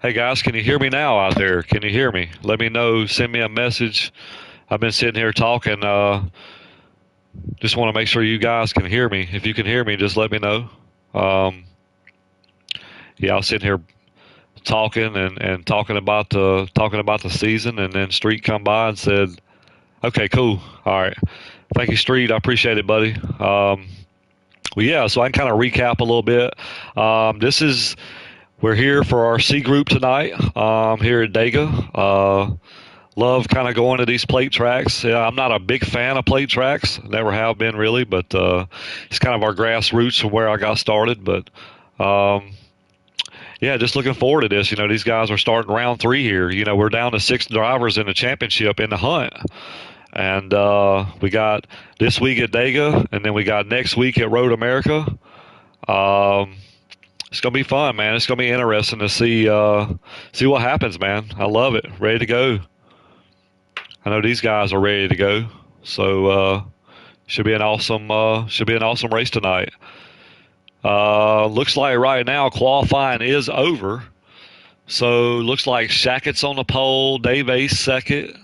Hey guys, can you hear me now out there? Can you hear me? Let me know. Send me a message. I've been sitting here talking. Just want to make sure you guys can hear me. If you can hear me, just let me know. Um, yeah, I was sitting here talking and talking about the season, and then Street come by and said, "Okay, cool. All right, thank you, Street. I appreciate it, buddy." Well, yeah. So I can kind of recap a little bit. This is We're here for our C group tonight. Here at Dega. Love kind of going to these plate tracks. Yeah, I'm not a big fan of plate tracks. Never have been really, but it's kind of our grassroots from where I got started. But um, yeah, just looking forward to this. These guys are starting round three here. We're down to 6 drivers in the championship in the hunt. And we got this week at Dega, and then we got next week at Road America. Um, it's gonna be fun, man. It's gonna be interesting to see what happens, man. I love it. Ready to go. I know these guys are ready to go. So should be an awesome race tonight. Looks like right now qualifying is over. So looks like Shackett's on the pole, Dave Ace second,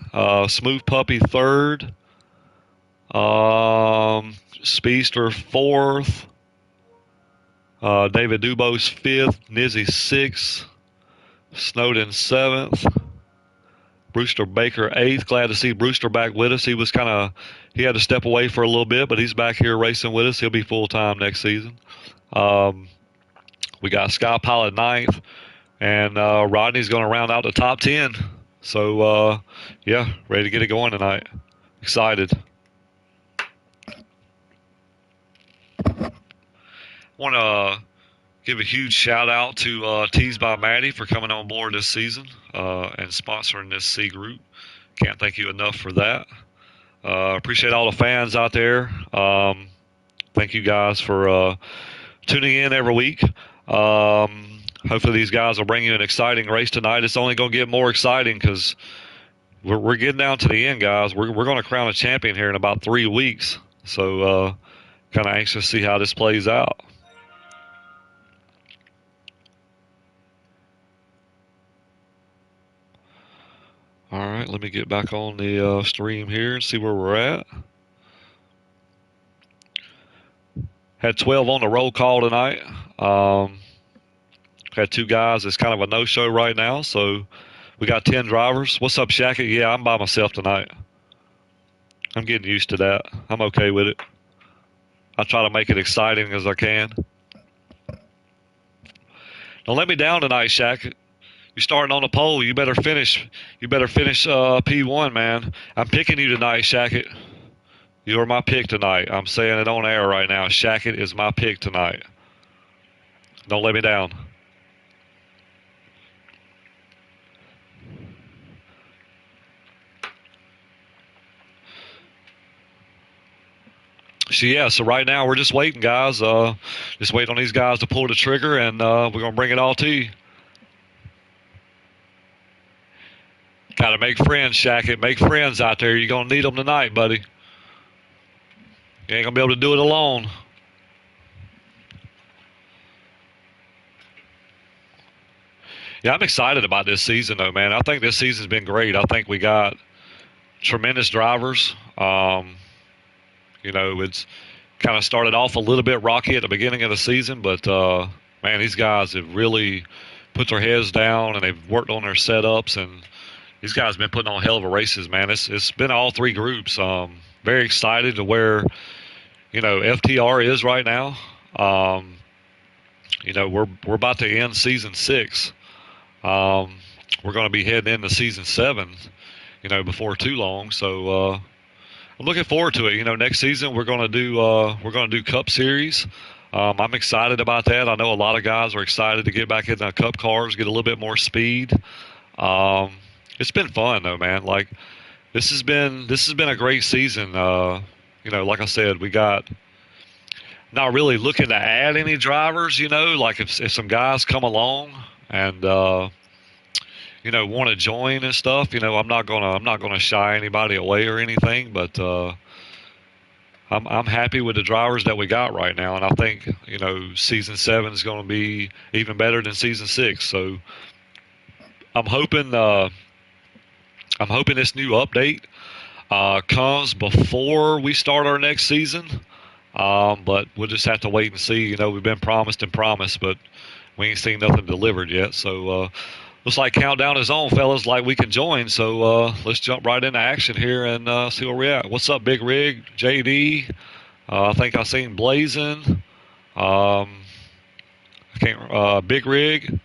Smooth Puppy third, Speedster fourth, David Dubose fifth, Nizzy sixth, Snowden seventh, Brewster Baker eighth. Glad to see Brewster back with us. He had to step away for a little bit, but he's back here racing with us. He'll be full time next season. We got Sky Pilot ninth, and Rodney's going to round out the top 10. So yeah, ready to get it going tonight. Excited. Want to give a huge shout out to Tees by Maddie for coming on board this season and sponsoring this C group. Can't thank you enough for that. Appreciate all the fans out there. Thank you guys for tuning in every week. Hopefully these guys will bring you an exciting race tonight. It's only going to get more exciting because we're getting down to the end, guys. We're going to crown a champion here in about 3 weeks. So kind of anxious to see how this plays out. All right, let me get back on the stream here and see where we're at. Had 12 on the roll call tonight. Had 2 guys. It's kind of a no-show right now, so we got 10 drivers. What's up, Shaka? Yeah, I'm by myself tonight. I'm getting used to that. I'm okay with it. I try to make it exciting as I can. Don't let me down tonight, Shaq. You're starting on the pole. You better finish. You better finish P1, man. I'm picking you tonight, Shackett. You're my pick tonight. I'm saying it on air right now. Shackett is my pick tonight. Don't let me down. So right now we're just waiting, guys. Just waiting on these guys to pull the trigger, and we're going to bring it all to you. Got to make friends, Shackett. Make friends out there. You're going to need them tonight, buddy. You ain't going to be able to do it alone. Yeah, I'm excited about this season, though, man. I think this season's been great. I think we got tremendous drivers. It's kind of started off a little bit rocky at the beginning of the season, but, man, these guys have really put their heads down, and they've worked on their setups, and these guys have been putting on hell of a races, man. It's been all 3 groups. Very excited to where, FTR is right now. We're about to end season 6. We're going to be heading into season 7, before too long. So I'm looking forward to it. Next season we're going to do Cup Series. I'm excited about that. I know a lot of guys are excited to get back in the Cup cars, get a little bit more speed. It's been fun though, man. Like this has been a great season. Like I said, we got not really looking to add any drivers. Like if some guys come along and want to join and stuff, I'm not gonna shy anybody away or anything. But I'm happy with the drivers that we got right now, and I think season 7 is going to be even better than season 6. So I'm hoping this new update comes before we start our next season. But we'll just have to wait and see. You know, we've been promised and promised, but we ain't seen nothing delivered yet. So looks like countdown is on, fellas. Like we can join. So let's jump right into action here and see where we're at. What's up, Big Rig? JD? I think I seen Blazing. I can't. Big Rig.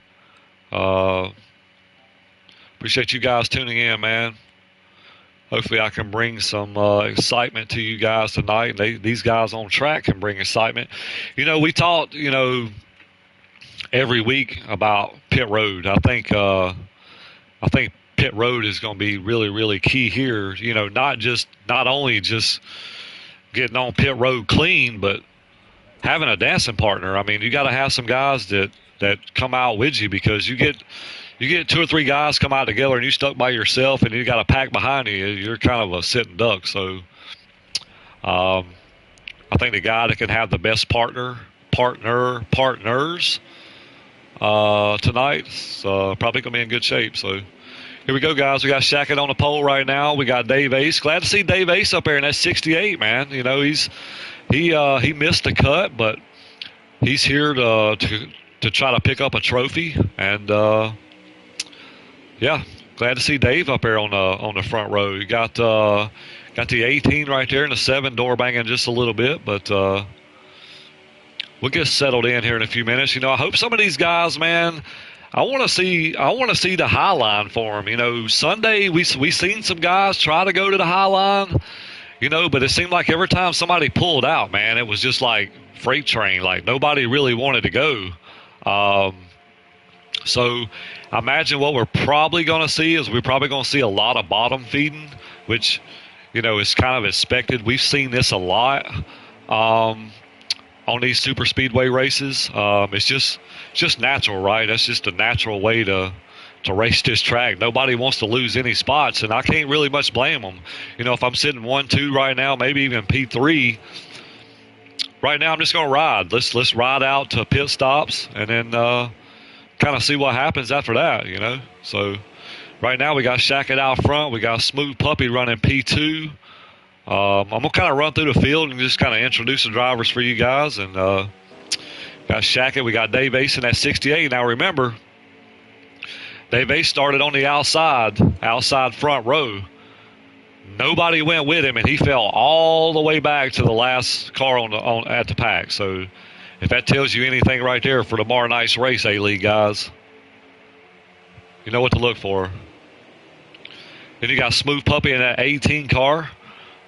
Appreciate you guys tuning in, man. Hopefully I can bring some excitement to you guys tonight. These guys on track can bring excitement. You know, we talked, every week about pit road. I think pit road is going to be really, really key here. You know, not only just getting on pit road clean, but having a dancing partner. I mean, you got to have some guys that come out with you, because you get 2 or 3 guys come out together and you stuck by yourself and you got a pack behind you, you're kind of a sitting duck. So I think the guy that can have the best partners tonight is probably going to be in good shape. So here we go, guys. We got Shackett on the pole right now. We got Dave Ace. Glad to see Dave Ace up there in that 68, man. You know, he missed the cut, but he's here to try to pick up a trophy. And yeah, glad to see Dave up there on the front row. You got the 18 right there and the 7 door banging just a little bit, but we'll get settled in here in a few minutes. You know, I hope some of these guys, man. I want to see the high line for them. You know, Sunday we seen some guys try to go to the high line. You know, but it seemed like every time somebody pulled out, man, it was just like freight train. Like nobody really wanted to go. So I imagine what we're probably going to see is we're probably going to see a lot of bottom feeding, which, you know, is kind of expected. We've seen this a lot on these super speedway races. It's just natural, right? That's just a natural way to race this track. Nobody wants to lose any spots, and I can't really much blame them. You know, if I'm sitting 1-2 right now, maybe even P3, right now I'm just going to ride. Let's ride out to pit stops and then kind of see what happens after that, you know. So right now we got Shackett out front. We got Smooth Puppy running P2. I'm going to kind of run through the field and just kind of introduce the drivers for you guys. And got Shackett. We got Dave Ace in that 68. Now remember, Dave Ace started on the outside front row. Nobody went with him, and he fell all the way back to the last car at the pack. So if that tells you anything right there for tomorrow night's race, A-League guys, you know what to look for. Then you got Smooth Puppy in that 18 car.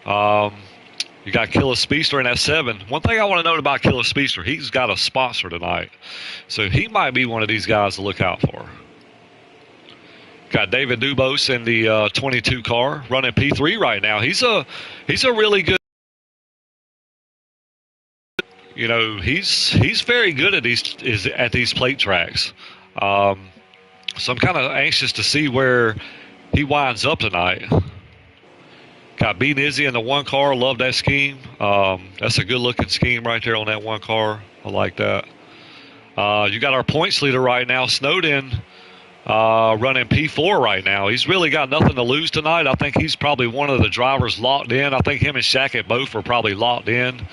You got Killer Speedster in that 7. One thing I want to note about Killer Speedster, he's got a sponsor tonight. So he might be one of these guys to look out for. Got David Dubose in the 22 car running P3 right now. He's a really good. You know, he's very good at these plate tracks. So I'm kind of anxious to see where he winds up tonight. Got B Nizzy in the 1 car. Love that scheme. That's a good looking scheme right there on that 1 car. I like that. You got our points leader right now, Snowden, running P4 right now. He's really got nothing to lose tonight. I think he's probably one of the drivers locked in. I think him and Shackett both are probably locked in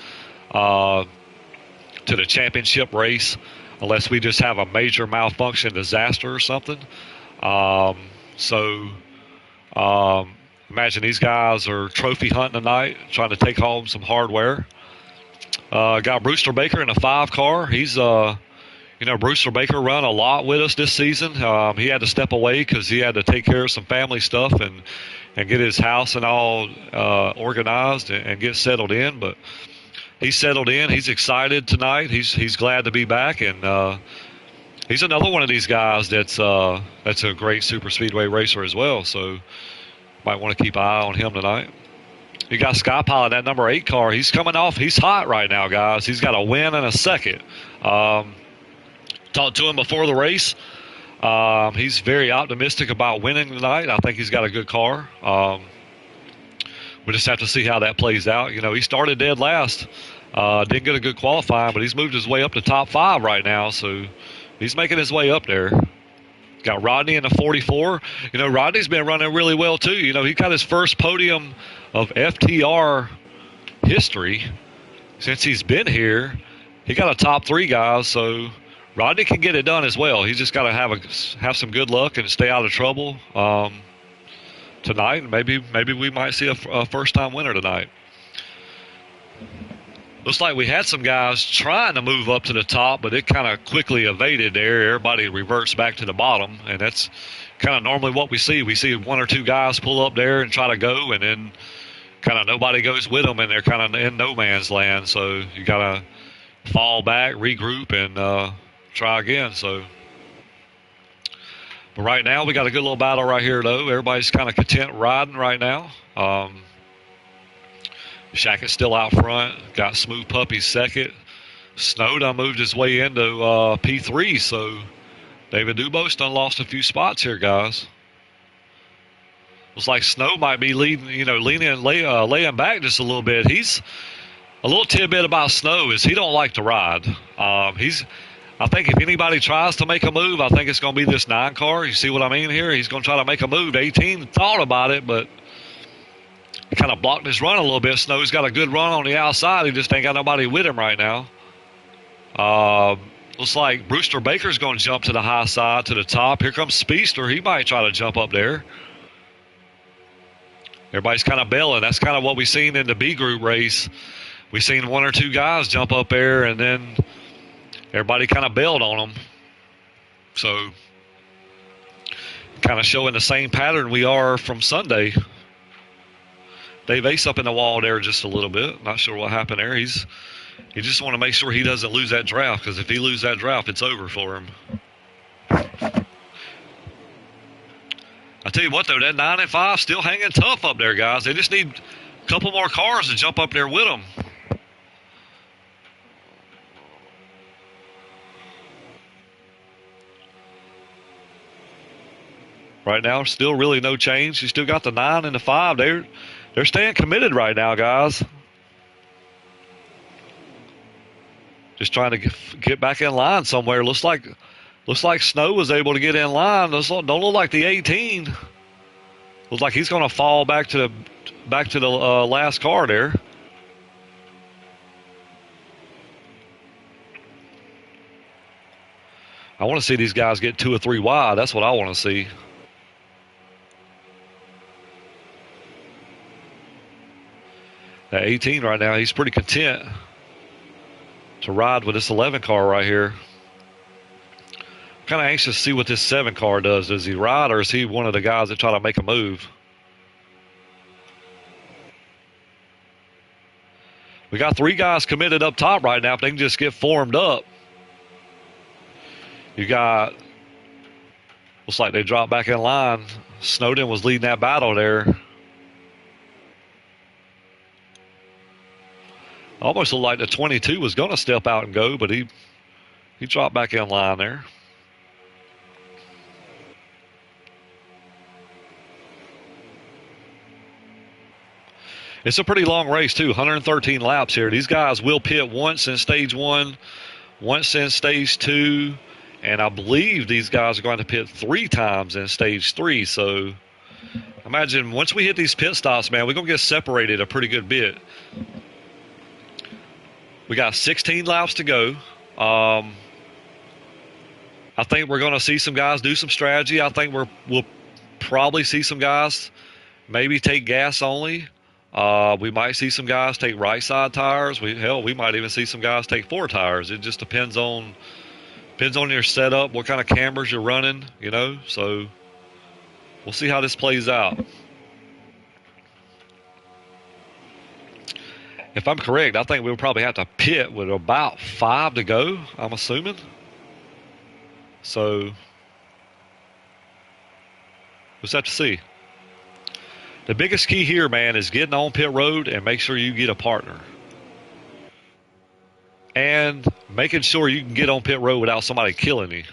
to the championship race, unless we just have a major malfunction disaster or something. Imagine these guys are trophy hunting tonight, trying to take home some hardware. Got Brewster Baker in a 5 car. He's Brewster Baker run a lot with us this season. He had to step away because he had to take care of some family stuff and get his house and all organized and get settled in. But he's settled in. He's excited tonight. He's glad to be back, and he's another one of these guys that's a great super speedway racer as well. So might want to keep an eye on him tonight. You got Sky Pilot, that number 8 car. He's coming off. He's hot right now, guys. He's got a win and a second. Talked to him before the race. He's very optimistic about winning tonight. I think he's got a good car. We just have to see how that plays out. You know, he started dead last. Didn't get a good qualifying, but he's moved his way up to top 5 right now. So he's making his way up there. Got Rodney in the 44. You know, Rodney's been running really well, too. You know, he got his first podium of FTR history since he's been here. He got a top 3, guys, so Rodney can get it done as well. He's just got to have some good luck and stay out of trouble tonight. Maybe we might see a first-time winner tonight. Looks like we had some guys trying to move up to the top, but it kind of quickly evaded there. Everybody reverts back to the bottom, and that's kind of normally what we see. We see 1 or 2 guys pull up there and try to go, and then kind of nobody goes with them, and they're kind of in no man's land. So you got to fall back, regroup, and try again. So, but right now we got a good little battle right here, though. Everybody's kind of content riding right now. Shaq is still out front. Got Smooth Puppy second. Snow done moved his way into P3, so David Dubose done lost a few spots here, guys. Looks like Snow might be leading, laying back just a little bit. He's a little tidbit about Snow is he don't like to ride. I think if anybody tries to make a move, I think it's going to be this 9 car. You see what I mean here? He's going to try to make a move. 18 thought about it, but he kind of blocked his run a little bit. Snow's got a good run on the outside. He just ain't got nobody with him right now. Looks like Brewster Baker's going to jump to the high side, to the top. Here comes Speedster. He might try to jump up there. Everybody's kind of bailing. That's kind of what we've seen in the B group race. We've seen 1 or 2 guys jump up there, and then everybody kind of bailed on them. So kind of showing the same pattern we are from Sunday. Dave Ace up in the wall there just a little bit. Not sure what happened there. He just want to make sure he doesn't lose that draft, because if he loses that draft, it's over for him. I tell you what, though, that 9 and 5 still hanging tough up there, guys. They just need a couple more cars to jump up there with them. Right now, still really no change. You still got the 9 and the 5. They're staying committed right now, guys. Just trying to get back in line somewhere. Looks like Snow was able to get in line. Don't look like the 18. Looks like he's going to fall back to the last car there. I want to see these guys get 2 or 3 wide. That's what I want to see. At 18 right now, he's pretty content to ride with this 11 car right here. Kind of anxious to see what this 7 car does. Does he ride, or is he one of the guys that try to make a move? We got 3 guys committed up top right now. If they can just get formed up. You got, looks like they dropped back in line. Snowden was leading that battle there. Almost looked like the 22 was going to step out and go, but he dropped back in line there. It's a pretty long race, too. 113 laps here. These guys will pit once in stage 1, once in stage 2, and I believe these guys are going to pit 3 times in stage 3. So imagine once we hit these pit stops, man, we're going to get separated a pretty good bit. We got 16 laps to go. I think we're going to see some guys do some strategy. I think we'll probably see some guys maybe take gas only. We might see some guys take right side tires. We might even see some guys take 4 tires. It just depends on your setup, what kind of cameras you're running, So we'll see how this plays out. If I'm correct, I think we'll probably have to pit with about 5 to go, I'm assuming. So we'll just have to see. The biggest key here, man, is getting on pit road and make sure you get a partner. And making sure you can get on pit road without somebody killing you.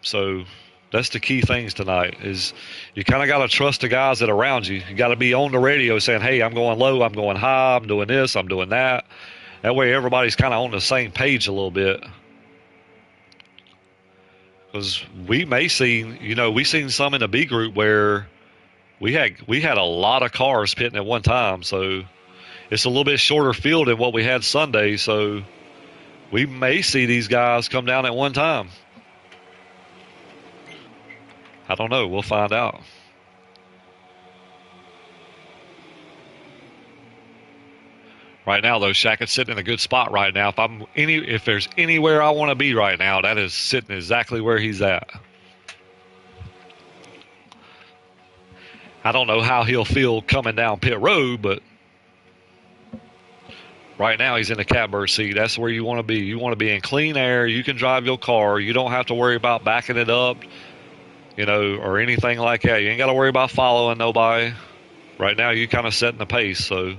So that's the key things tonight, is you kind of got to trust the guys that are around you. You got to be on the radio saying, hey, I'm going low, I'm going high, I'm doing this, I'm doing that. That way everybody's kind of on the same page a little bit. Because we may see, we seen some in the B group where we had a lot of cars pitting at one time, so it's a little bit shorter field than what we had Sunday, so we may see these guys come down at one time. I don't know. We'll find out. Right now, though, Shaq is sitting in a good spot right now. If there's anywhere I want to be right now, that is sitting exactly where he's at. I don't know how he'll feel coming down pit road, but right now he's in the catbird seat. That's where you want to be. You want to be in clean air. You can drive your car. You don't have to worry about backing it up, or anything like that. You ain't got to worry about following nobody. Right now, you kind of setting the pace, so.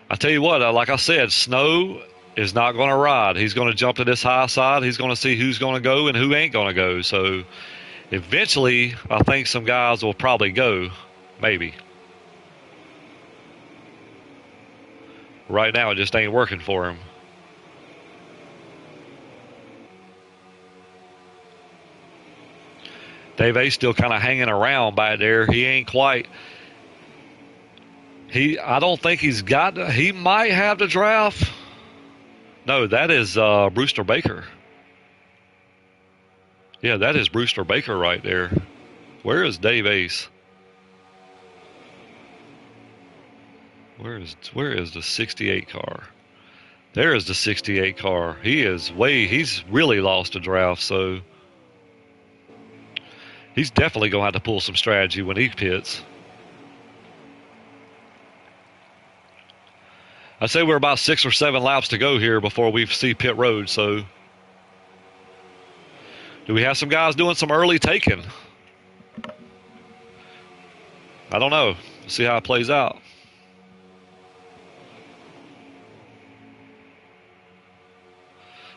I tell you what, like I said, Snow is not going to ride. He's going to jump to this high side. He's going to see who's going to go and who ain't going to go. So eventually, I think some guys will probably go, maybe. Right now, it just ain't working for him. Dave A's still kind of hanging around back there. He ain't quite. I don't think he might have the draft. No, that is Brewster Baker. Yeah, that is Brewster Baker right there. Where is Dave Ace? Where is the 68 car? There is the 68 car. He's really lost a draft, so he's definitely going to have to pull some strategy when he pits. I'd say we're about 6 or 7 laps to go here before we see pit road, so do we have some guys doing some early taking? I don't know. We'll see how it plays out.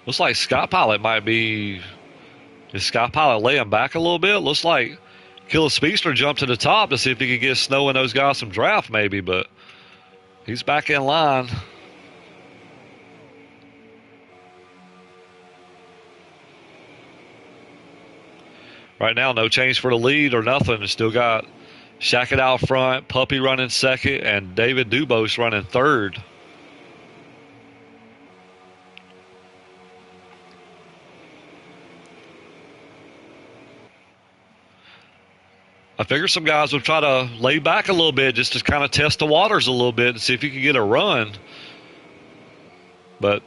Looks like Sky Pilot might be. Is Sky Pilot laying back a little bit? Looks like Killer Speedster jumped to the top to see if he could get Snow and those guys some draft maybe, but he's back in line. Right now, no change for the lead or nothing. Still got Shackett out front, Puppy running second, and David Dubose running third. I figure some guys would try to lay back a little bit just to kind of test the waters a little bit and see if you can get a run. But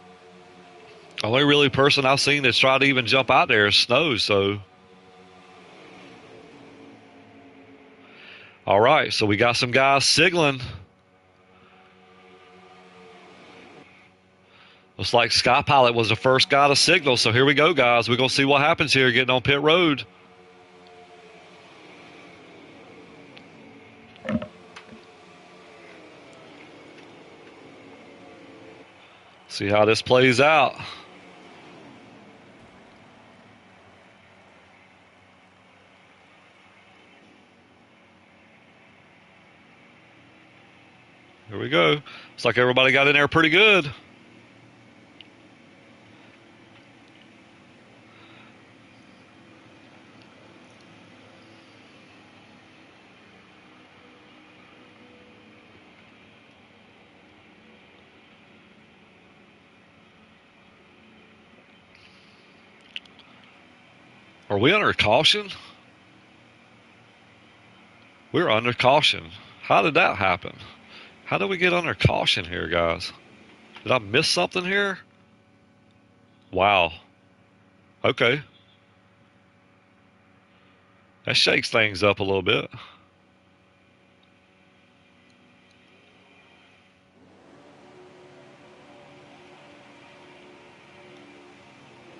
the only really person I've seen that's tried to even jump out there is Snow, so. All right, so we got some guys signaling. Looks like Sky Pilot was the first guy to signal, so here we go, guys. We're going to see what happens here getting on pit road. See how this plays out. Here we go. Looks like everybody got in there pretty good. Are we under caution? We're under caution. How did that happen? How did we get under caution here, guys? Did I miss something here? Wow. Okay. That shakes things up a little bit.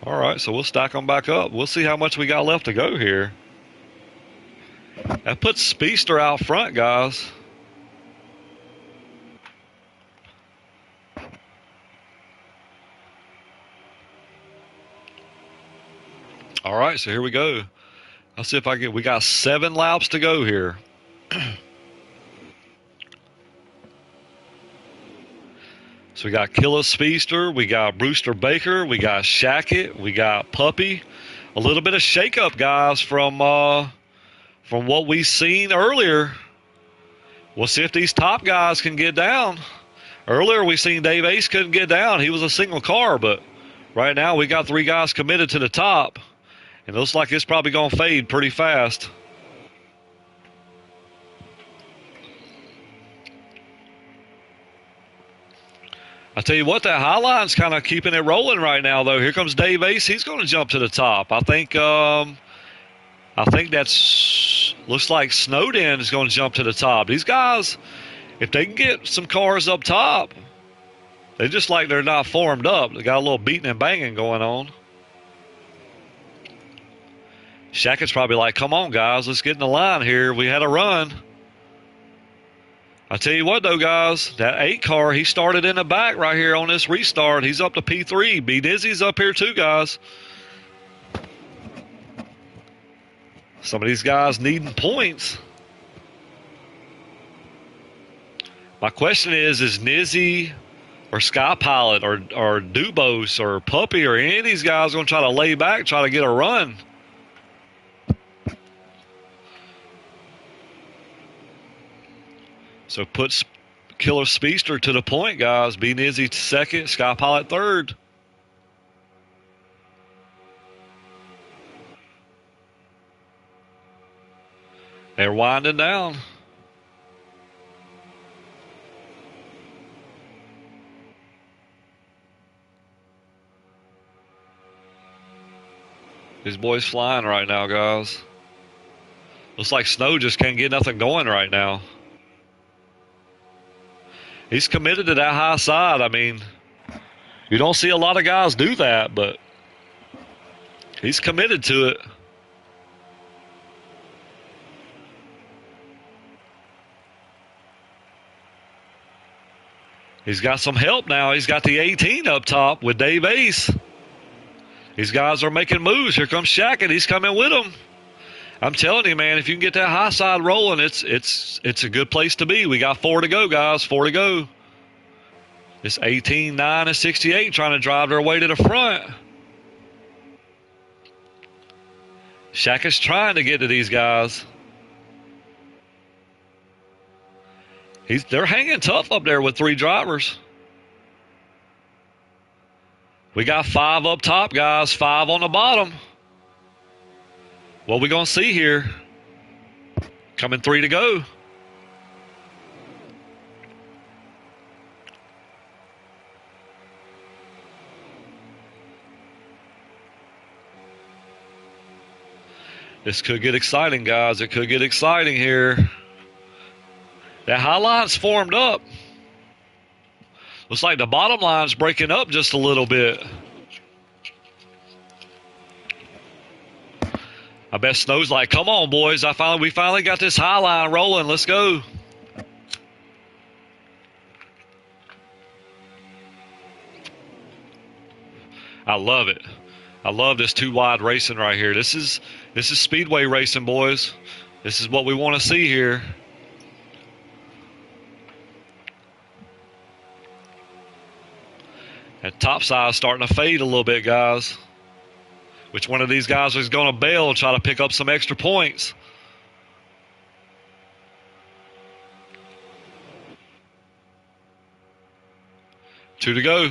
All right, so we'll stack them back up. We'll see how much we got left to go here. That puts Speedster out front, guys. All right, so here we go. I'll see if I get. We got 7 laps to go here. So So we got Killer Speedster, we got Brewster Baker, we got Shackett, we got Puppy. A little bit of shakeup, guys, from what we seen earlier. We'll see if these top guys can get down. Earlier we seen Dave Ace couldn't get down. He was a single car, but right now we got 3 guys committed to the top. And it looks like it's probably going to fade pretty fast. I tell you what, that high line's kind of keeping it rolling right now, though. Here comes Dave Ace. He's going to jump to the top. I think that's looks like Snowden is going to jump to the top. These guys, if they can get some cars up top, they just like they're not formed up. They got a little beating and banging going on. Shackett's probably like, come on, guys, let's get in the line here. We had a run. I tell you what, though, guys, that 8 car, he started in the back right here on this restart. He's up to P3. B Dizzy's up here too, guys. Some of these guys needing points. My question is Nizzy or Sky Pilot or Dubose or Puppy or any of these guys going to try to lay back, try to get a run? So put Killer Speedster to the point, guys. B Nizzy second, Sky Pilot third. They're winding down. These boys flying right now, guys. Looks like Snow just can't get nothing going right now. He's committed to that high side. I mean, you don't see a lot of guys do that, but he's committed to it. He's got some help now. He's got the 18 up top with Dave Ace. These guys are making moves. Here comes Shackett. He's coming with them. I'm telling you, man, if you can get that high side rolling, it's a good place to be. We got 4 to go, guys. 4 to go. It's 18, 9, and 68 trying to drive their way to the front. Shackett's trying to get to these guys. They're hanging tough up there with 3 drivers. We got 5 up top, guys. 5 on the bottom. What we going to see here? Coming 3 to go. This could get exciting, guys. It could get exciting here. That high line's formed up. Looks like the bottom line's breaking up just a little bit. I bet Snow's like, come on, boys. We finally got this high line rolling. Let's go. I love it. I love this 2-wide racing right here. This is speedway racing, boys. This is what we want to see here. That top side starting to fade a little bit, guys. Which one of these guys is going to bail and try to pick up some extra points? Two to go.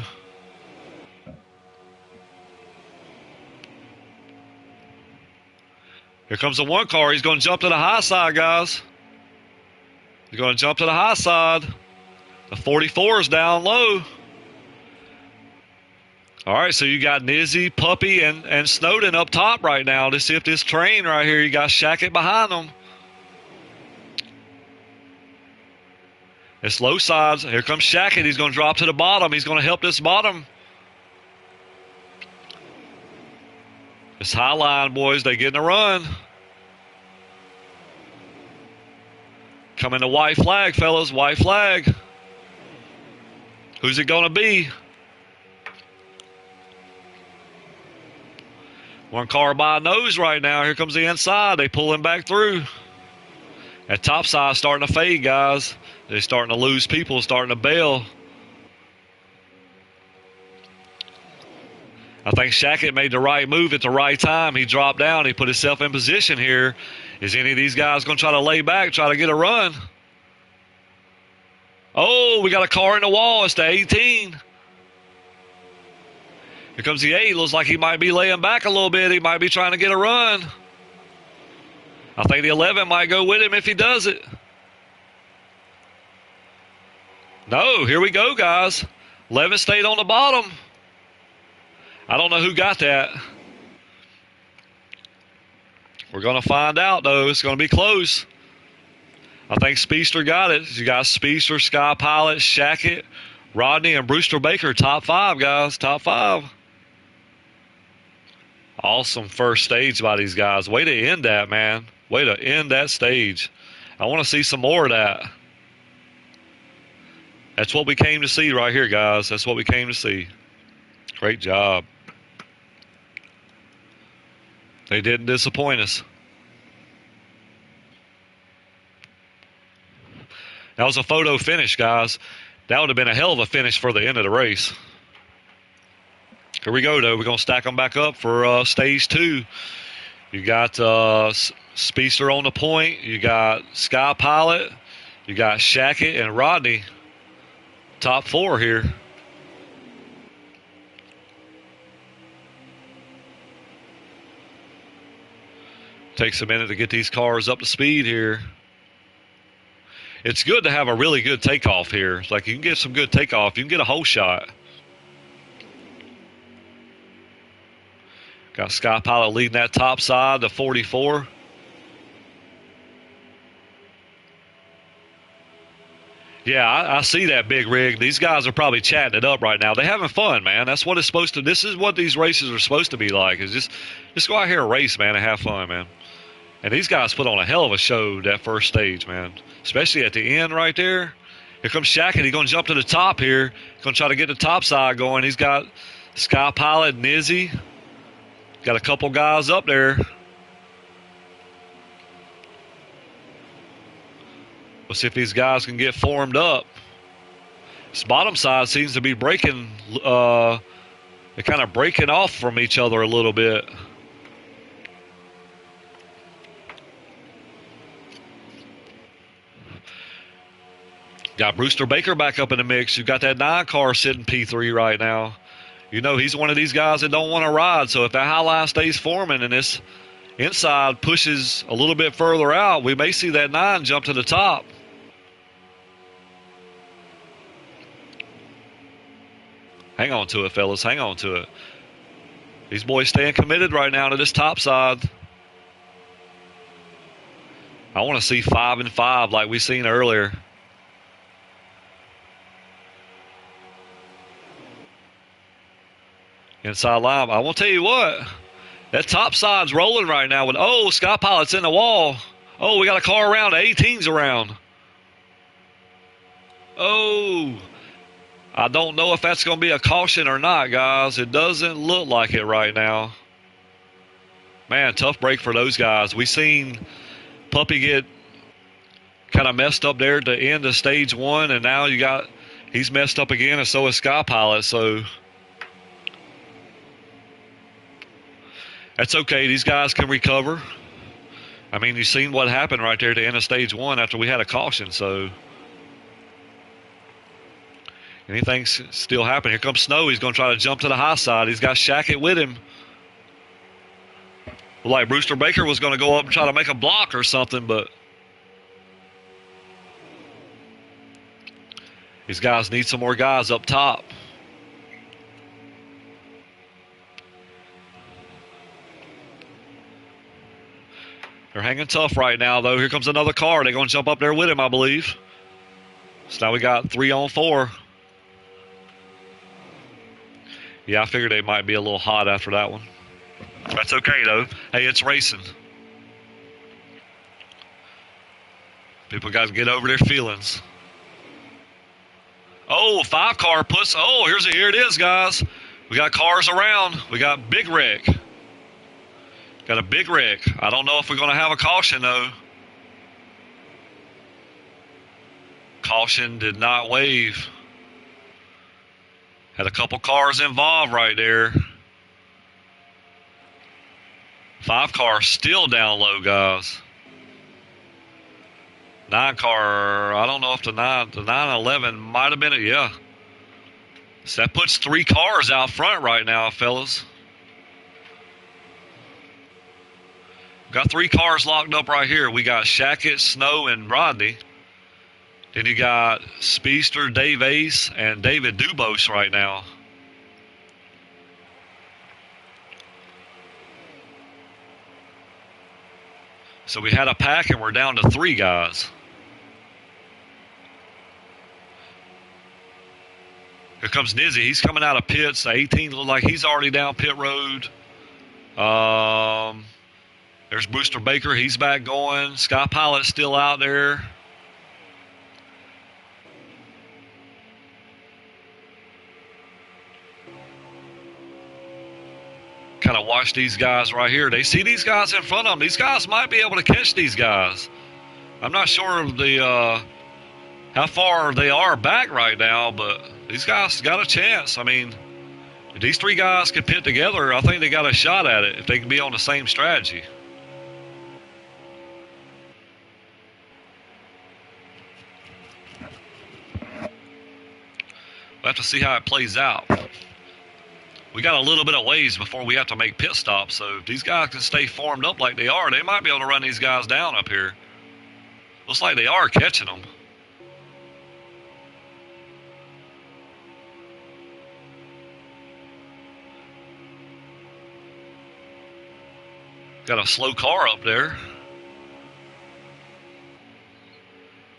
Here comes the 1 car. He's going to jump to the high side, guys. He's going to jump to the high side. The 44 is down low. All right, so you got Nizzy, Puppy, and Snowden up top right now. To see if this train right here, you got Shackett behind them. It's low sides. Here comes Shackett. He's going to drop to the bottom. He's going to help this bottom. This high line, boys, they getting a run. Coming to white flag, fellas. White flag. Who's it going to be? 1 car by nose right now. Here comes the inside. They pull him back through. That top side starting to fade, guys. They're starting to lose people, starting to bail. I think Shackett made the right move at the right time. He dropped down. He put himself in position here. Is any of these guys going to try to lay back, try to get a run? Oh, we got a car in the wall. It's the 18. Here comes the 8. Looks like he might be laying back a little bit. He might be trying to get a run. I think the 11 might go with him if he does it. No, here we go, guys. 11 stayed on the bottom. I don't know who got that. We're going to find out, though. It's going to be close. I think Speedster got it. You got Speedster, Sky Pilot, Shackett, Rodney, and Brewster Baker. Top 5, guys. Top 5. Awesome first stage by these guys. Way to end that, man. Way to end that stage. I want to see some more of that. That's what we came to see right here, guys. That's what we came to see. Great job. They didn't disappoint us. That was a photo finish, guys. That would have been a hell of a finish for the end of the race. Here we go, though. We're going to stack them back up for stage 2. You got Speedster on the point. You got Sky Pilot. You got Shackett and Rodney. Top 4 here. Takes a minute to get these cars up to speed here. It's good to have a really good takeoff here. It's like you can get some good takeoff. You can get a whole shot. Got Sky Pilot leading that top side to 44. Yeah, I see that, Big Rig. These guys are probably chatting it up right now. They're having fun, man. That's what it's supposed to. This is what these races are supposed to be like. Is just go out here and race, man, and have fun, man. And these guys put on a hell of a show that first stage, man. Especially at the end right there. Here comes Shackett. He's going to jump to the top here. He's going to try to get the top side going. He's got Sky Pilot, Nizzy. Got a couple guys up there. We'll see if these guys can get formed up. This bottom side seems to be breaking. They're kind of breaking off from each other a little bit. Got Brewster Baker back up in the mix. You got that 9 car sitting P3 right now. You know he's one of these guys that don't want to ride. So if that high line stays forming and this inside pushes a little bit further out, we may see that 9 jump to the top. Hang on to it, fellas. Hang on to it. These boys staying committed right now to this top side. I want to see 5 and 5 like we seen earlier. Inside line. I will tell you what. That top side's rolling right now. With Sky Pilot's in the wall. Oh, we got a car around. The 18's around. Oh. I don't know if that's going to be a caution or not, guys. It doesn't look like it right now. Man, tough break for those guys. We seen Puppy get kind of messed up there at the end of stage 1, and now he's messed up again, and so is Sky Pilot. So that's okay. These guys can recover. I mean, you've seen what happened right there at the end of stage 1 after we had a caution. So anything's still happening. Here comes Snow. He's going to try to jump to the high side. He's got Shackett with him. Like Brewster Baker was going to go up and try to make a block or something, but these guys need some more guys up top. They're hanging tough right now, though. Here comes another car. They're going to jump up there with him, I believe. So now we got 3 on 4. Yeah, I figured they might be a little hot after that one. That's okay, though. Hey, it's racing. People got to get over their feelings. Oh, 5 car puts. Oh, here it is, guys. We got cars around. We got big wreck. Got a big wreck. I don't know if we're going to have a caution, though. Caution did not wave. Had a couple cars involved right there. 5 car still down low, guys. 9 car, I don't know if the 911 might have been it. Yeah. So that puts 3 cars out front right now, fellas. Got 3 cars locked up right here. We got Shackett, Snow, and Rodney. Then you got Speedster, Dave Ace, and David Dubose right now. So we had a pack, and we're down to 3 guys. Here comes Nizzy. He's coming out of pits. The 18 looks like he's already down pit road. There's Brewster Baker. He's back going. Sky Pilot's still out there. Kind of watch these guys right here. They see these guys in front of them. These guys might be able to catch these guys. I'm not sure of the how far they are back right now, but these guys got a chance. I mean, if these 3 guys can pit together, I think they got a shot at it if they can be on the same strategy. We'll have to see how it plays out. We got a little bit of ways before we have to make pit stops, so if these guys can stay formed up like they are, they might be able to run these guys down up here. Looks like they are catching them. Got a slow car up there.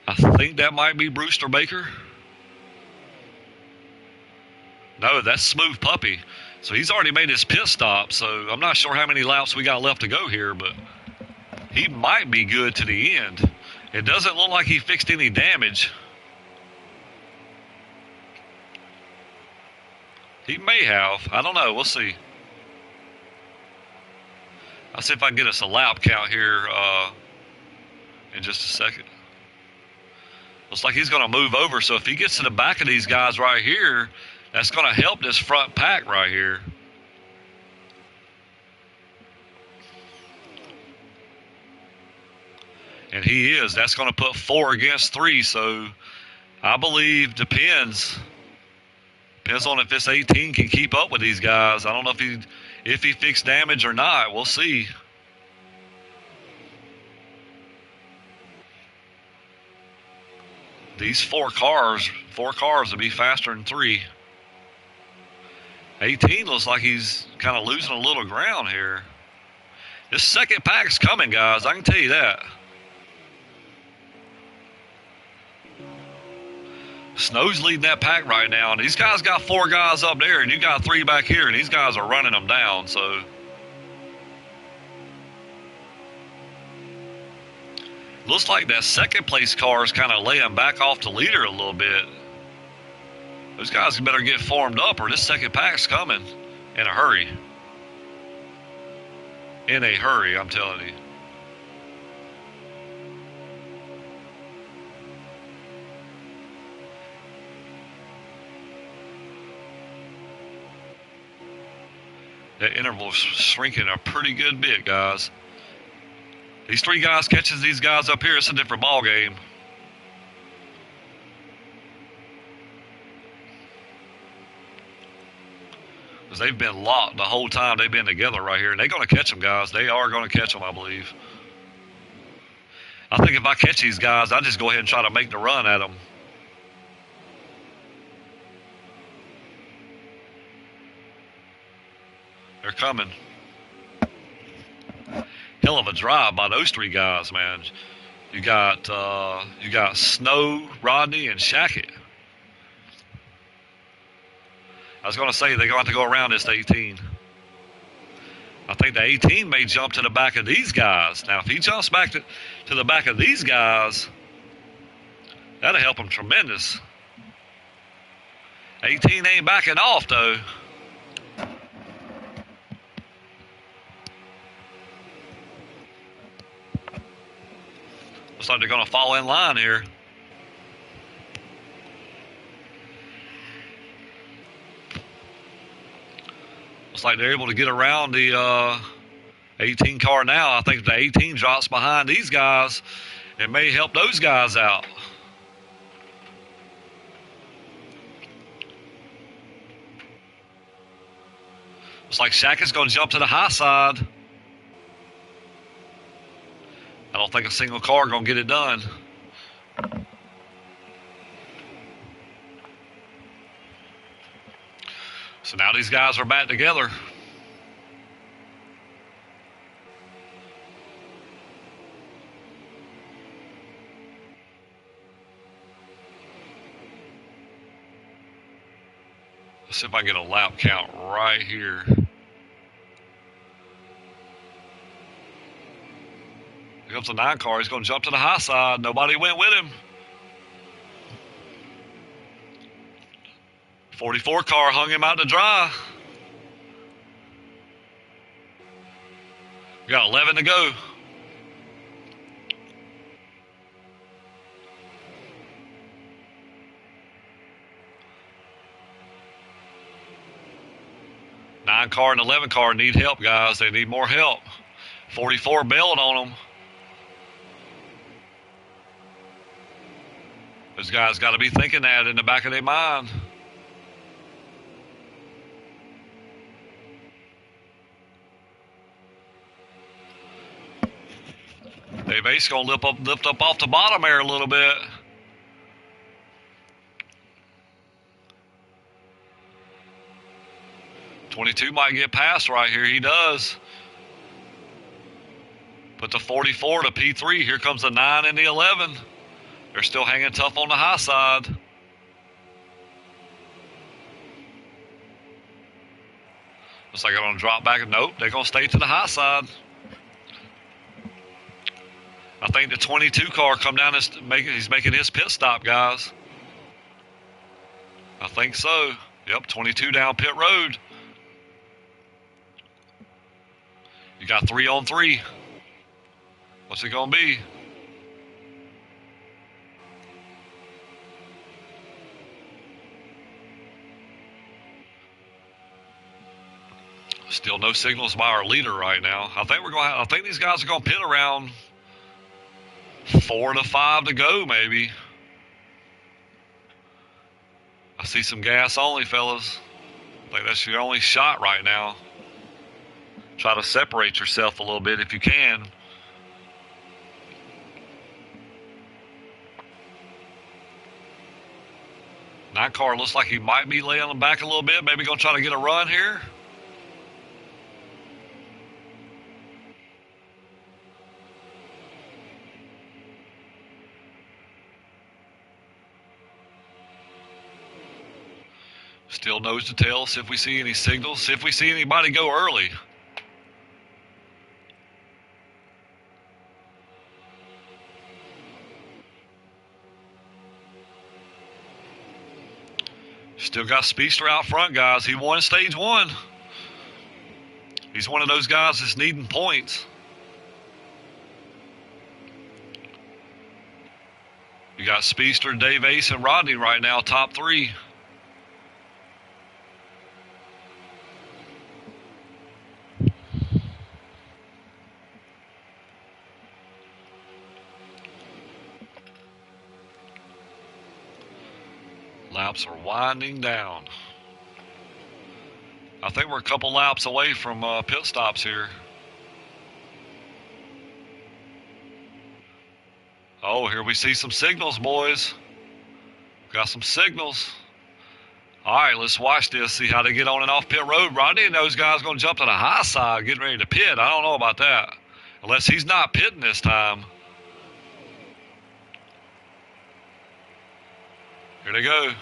I think that might be Brewster Baker. No, that's Smooth Puppy. So he's already made his pit stop, so I'm not sure how many laps we got left to go here, but he might be good to the end. It doesn't look like he fixed any damage. He may have. I don't know. We'll see. I'll see if I can get us a lap count here in just a second. Looks like he's going to move over, so if he gets to the back of these guys right here, that's going to help this front pack right here. And he is. That's going to put 4 against 3, so I believe depends on if this 18 can keep up with these guys. I don't know if he fixed damage or not. We'll see. These 4 cars will be faster than 3. 18 looks like he's kind of losing a little ground here. This second pack's coming, guys. I can tell you that. Snow's leading that pack right now, and these guys got 4 guys up there, and you got 3 back here, and these guys are running them down, so. Looks like that second place car is kind of laying back off the leader a little bit. Those guys better get formed up, or this second pack's coming in a hurry. In a hurry, I'm telling you. That interval's shrinking a pretty good bit, guys. These 3 guys catches these guys up here, it's a different ball game. Because they've been locked the whole time they've been together right here. And they're going to catch them, guys. They are going to catch them, I believe. I think if I catch these guys, I just go ahead and try to make the run at them. They're coming. Hell of a drive by those 3 guys, man. You got Snow, Rodney, and Shackett. I was going to say they're going to have to go around this 18. I think the 18 may jump to the back of these guys. Now, if he jumps back to the back of these guys, that'll help him tremendous. 18 ain't backing off, though. Looks like they're going to fall in line here. Looks like they're able to get around the 18 car now. I think if the 18 drops behind these guys, it may help those guys out. Looks like Shaq is going to jump to the high side. I don't think a single car going to get it done. So now these guys are back together. Let's see if I can get a lap count right here. Here comes the 9 car. He's going to jump to the high side. Nobody went with him. 44 car hung him out to dry. We got 11 to go. Nine car and 11 car need help, guys. They need more help. 44 bailed on them. Those guys got to be thinking that in the back of their mind. Dave Ace going to lift up off the bottom there a little bit. $22 might get past right here. He does. Put the 44 to P3. Here comes the 9 and the 11. They're still hanging tough on the high side. Looks like they're going to drop back. Nope, they're going to stay to the high side. I think the 22 car come down and he's making his pit stop, guys. I think so. Yep, 22 down pit road. You got 3 on 3. What's it going to be? Still no signals by our leader right now. I think these guys are going to pit around 4 to 5 to go, maybe. I see some gas only, fellas. I think that's your only shot right now. Try to separate yourself a little bit if you can. Nine car looks like he might be laying them back a little bit. Maybe going to try to get a run here. Still nose to tail. See if we see any signals. See if we see anybody go early. Still got Speedster out front, guys. He won stage 1. He's one of those guys that's needing points. You got Speedster, Dave Ace, and Rodney right now, top 3. Laps are winding down. I think we're a couple laps away from pit stops here. Oh, here we see some signals, boys. Got some signals. All right, let's watch this, see how they get on and off pit road. Rodney and those guys going to jump to the high side, getting ready to pit. I don't know about that. Unless he's not pitting this time. Here they go.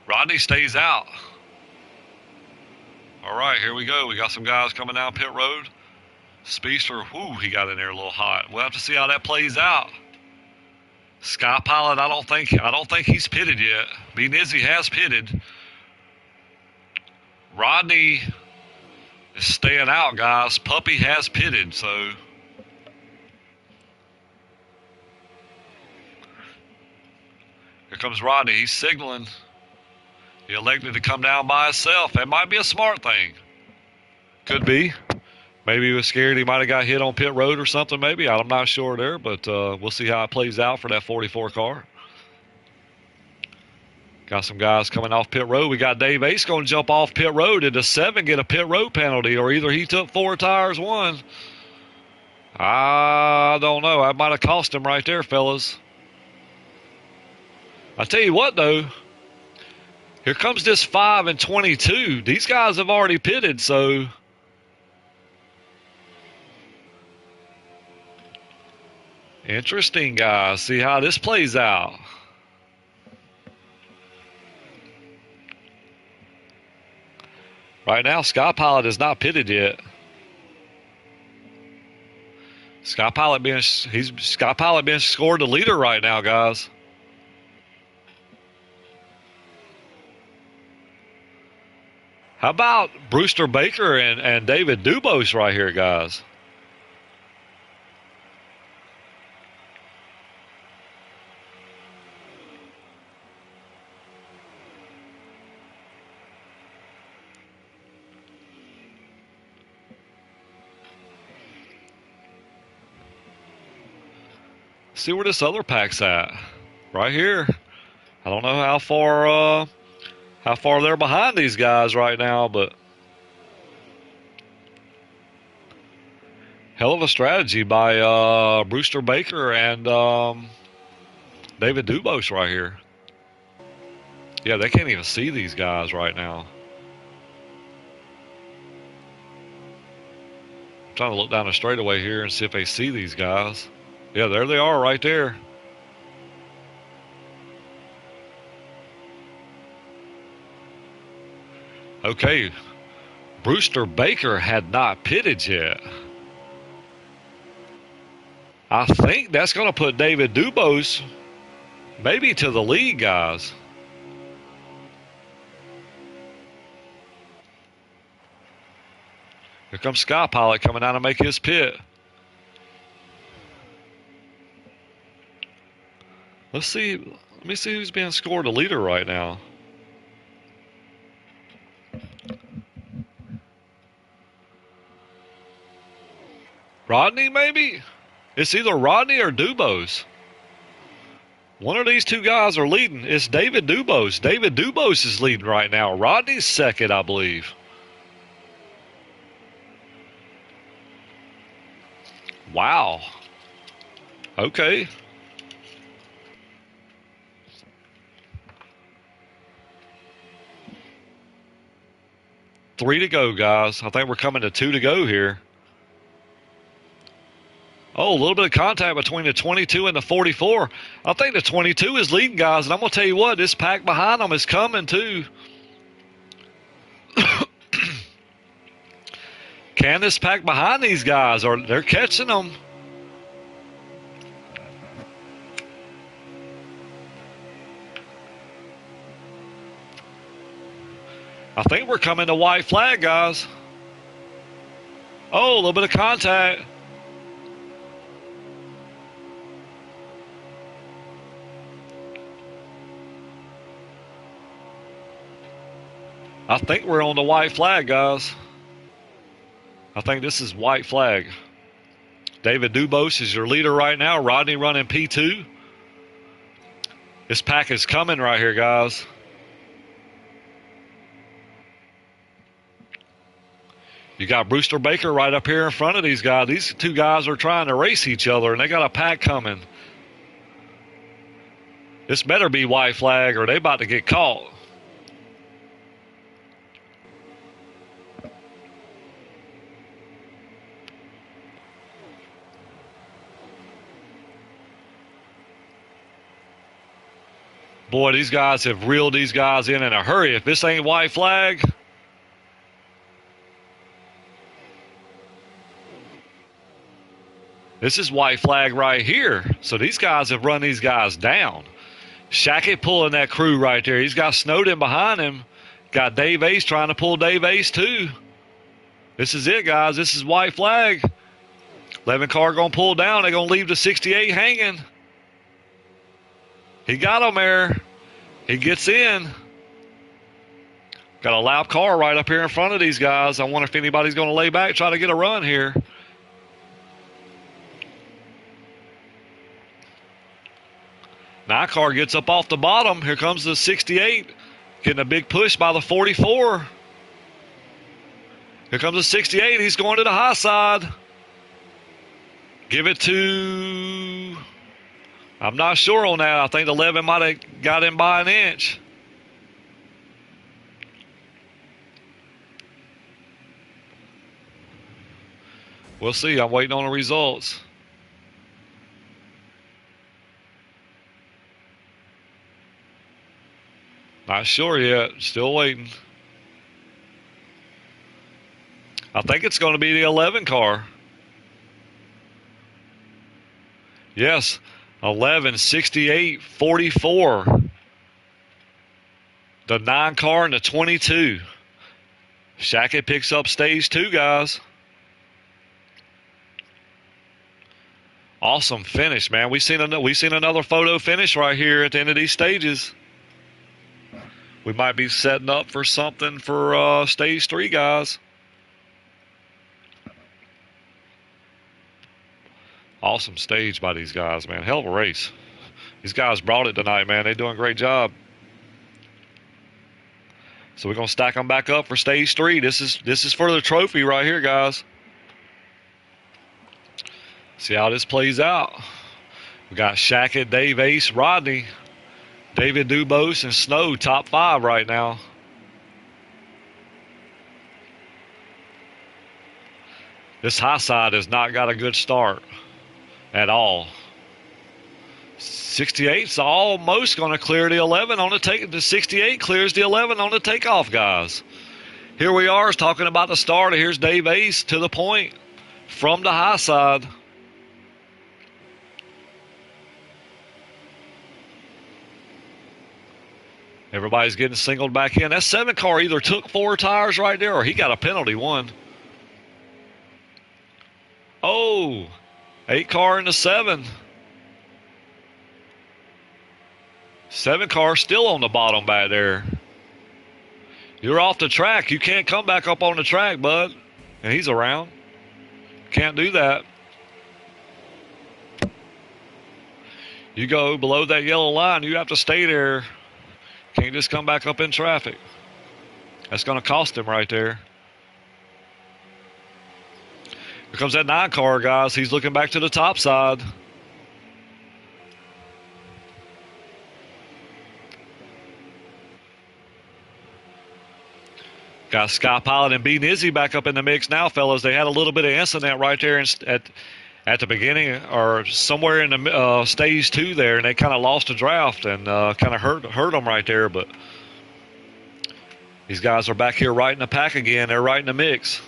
Rodney stays out. All right, here we go. We got some guys coming down pit road. Speedster, whoo, he got in there a little hot. We'll have to see how that plays out. Sky Pilot, I don't think he's pitted yet. B Nizzy has pitted. Rodney is staying out, guys. Puppy has pitted, so. Here comes Rodney. He's signaling. He elected to come down by himself. That might be a smart thing. Could be. Maybe he was scared he might have got hit on pit road or something, maybe. I'm not sure there, but we'll see how it plays out for that 44 car. Got some guys coming off pit road. We got Dave Ace going to jump off pit road. Did the 7 get a pit road penalty, or either he took 4 tires, 1? I don't know. That might have cost him right there, fellas. I tell you what, though. Here comes this 5 and 22. These guys have already pitted, so... Interesting, guys. See how this plays out. Right now, Sky Pilot is not pitted yet. Sky Pilot being scored the leader right now, guys. How about Brewster Baker and David Dubose right here, guys? See where this other pack's at. Right here. I don't know how far they're behind these guys right now, but hell of a strategy by Brewster Baker and David Dubose right here. Yeah, they can't even see these guys right now. I'm trying to look down the straightaway here and see if they see these guys. Yeah, there they are right there. Okay, Brewster Baker had not pitted yet. I think that's going to put David Dubose maybe to the lead, guys. Here comes Sky Pilot coming out to make his pit. Let's see. Let me see who's being scored a leader right now. Rodney, maybe? It's either Rodney or Dubose. One of these two guys are leading. It's David Dubose. David Dubose is leading right now. Rodney's second, I believe. Wow. Okay. Three to go, guys. I think we're coming to 2 to go here. Oh, a little bit of contact between the 22 and the 44. I think the 22 is leading, guys, and I'm going to tell you what, this pack behind them is coming, too. Can this pack behind these guys? Or they're catching them. I think we're coming to white flag, guys. Oh, a little bit of contact. I think we're on the white flag, guys. I think this is white flag. David Dubose is your leader right now. Rodney running P2. This pack is coming right here, guys. You got Brewster Baker right up here in front of these guys. These two guys are trying to race each other, and they got a pack coming. This better be white flag, or they about to get caught. Boy, these guys have reeled these guys in a hurry. If this ain't white flag... This is white flag right here. So these guys have run these guys down. Shackett pulling that crew right there. He's got Snowden behind him. Got Dave Ace trying to pull Dave Ace too. This is it, guys. This is white flag. 11 car going to pull down. They're going to leave the 68 hanging. He got him there. He gets in. Got a lap car right up here in front of these guys. I wonder if anybody's going to lay back, try to get a run here. Now car gets up off the bottom. Here comes the 68. Getting a big push by the 44. Here comes the 68. He's going to the high side. Give it to... I'm not sure on that. I think the 11 might have got him by an inch. We'll see. I'm waiting on the results. Not sure yet. Still waiting. I think it's going to be the 11 car. Yes, 11, 68, 44. The 9 car and the 22. Shackett picks up stage 2, guys. Awesome finish, man. We've seen another photo finish right here at the end of these stages. We might be setting up for something for stage 3, guys. Awesome stage by these guys, man. Hell of a race. These guys brought it tonight, man. They're doing a great job. So we're going to stack them back up for stage 3. This is for the trophy right here, guys. See how this plays out. We got Shackett, Dave Ace, Rodney, David Dubose, and Snow top 5 right now. This high side has not got a good start at all. 68's almost going to clear the 11 on the take. The 68 clears the 11 on the takeoff, guys. Here we are talking about the start. Here's Dave Ace to the point from the high side. Everybody's getting singled back in. That 7 car either took 4 tires right there or he got a penalty one. Oh, 8 car in the 7. 7 car still on the bottom back there. You're off the track. You can't come back up on the track, bud. And he's around. Can't do that. You go below that yellow line, you have to stay there. Can't just come back up in traffic. That's going to cost him right there. Here comes that 9 car, guys. He's looking back to the top side. Got Sky Pilot and B Nizzy back up in the mix now, fellas. They had a little bit of incident right there at the beginning or somewhere in the stage 2 there, and they kind of lost a draft and kind of hurt them right there. But these guys are back here right in the pack again. They're right in the mix.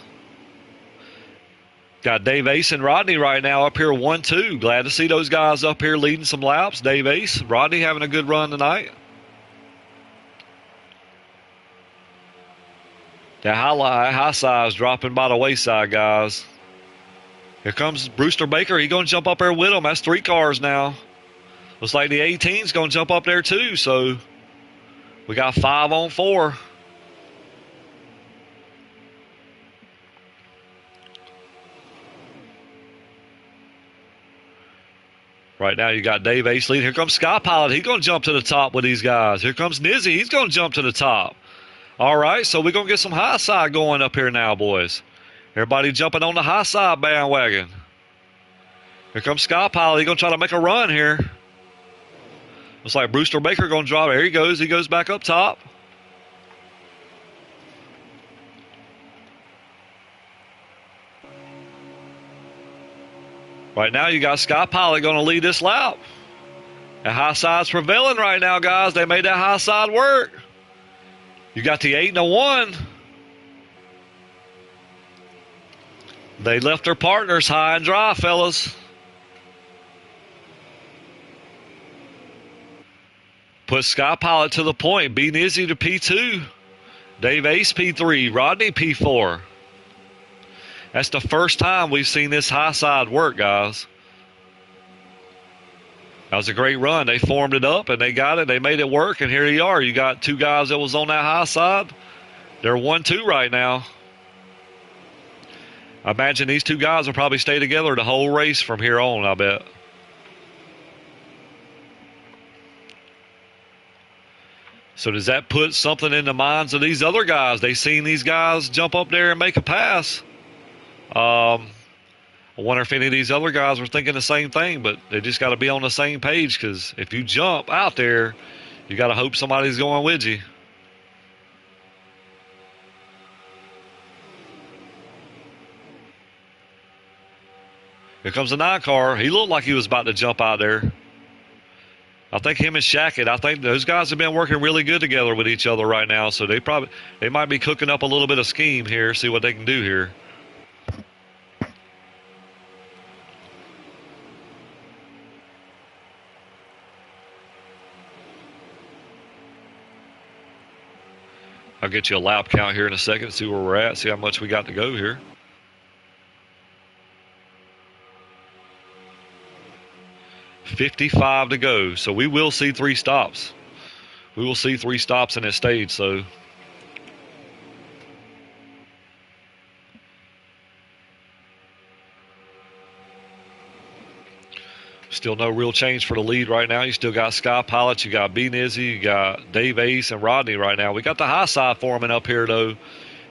Got Dave Ace and Rodney right now up here 1-2. Glad to see those guys up here leading some laps. Dave Ace, Rodney having a good run tonight. That high size dropping by the wayside, guys. Here comes Brewster Baker. He's going to jump up there with him. That's 3 cars now. Looks like the 18's going to jump up there too. So we got 5 on 4. Right now you got Dave Ace leading. Here comes Sky Pilot. He's going to jump to the top with these guys. Here comes Nizzy. He's going to jump to the top. All right, so we're going to get some high side going up here now, boys. Everybody jumping on the high side bandwagon. Here comes Sky Pilot. He's going to try to make a run here. Looks like Brewster Baker going to drop. There he goes. He goes back up top. Right now you got Sky Pilot going to lead this lap. The high side's prevailing right now, guys. They made that high side work. You got the 8 and the 1. They left their partners high and dry, fellas. Put Sky Pilot to the point. B Nizzy to P2. Dave Ace P3. Rodney P4. That's the first time we've seen this high side work, guys. That was a great run. They formed it up, and they got it. They made it work, and here you are. You got 2 guys that was on that high side. They're 1-2 right now. I imagine these two guys will probably stay together the whole race from here on, I bet. So does that put something in the minds of these other guys? They seen these guys jump up there and make a pass. I wonder if any of these other guys were thinking the same thing, but they just got to be on the same page, because if you jump out there, you got to hope somebody's going with you. Here comes the 9 car. He looked like he was about to jump out there. I think him and Shackett, I think those guys have been working really good together with each other right now, so they might be cooking up a little bit of scheme here, see what they can do here. I'll get you a lap count here in a second, see where we're at, see how much we got to go here. $55 to go, so we will see 3 stops. We will see 3 stops in this stage, so still no real change for the lead right now. You still got Sky Pilot, you got B Nizzy, you got Dave Ace and Rodney right now. We got the high side foreman up here though. You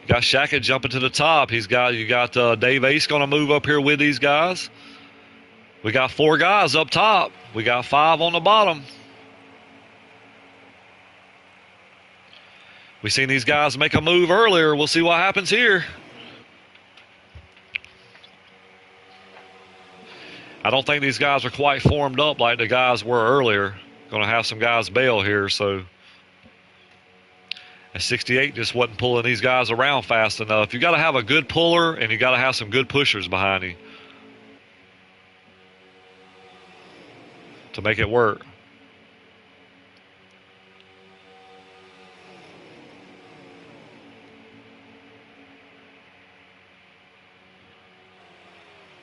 got Shackett jumping to the top. You got Dave Ace going to move up here with these guys. We got 4 guys up top. We got 5 on the bottom. We seen these guys make a move earlier. We'll see what happens here. I don't think these guys are quite formed up like the guys were earlier. Going to have some guys bail here, so. And 68 just wasn't pulling these guys around fast enough. You got to have a good puller, and you got to have some good pushers behind you to make it work.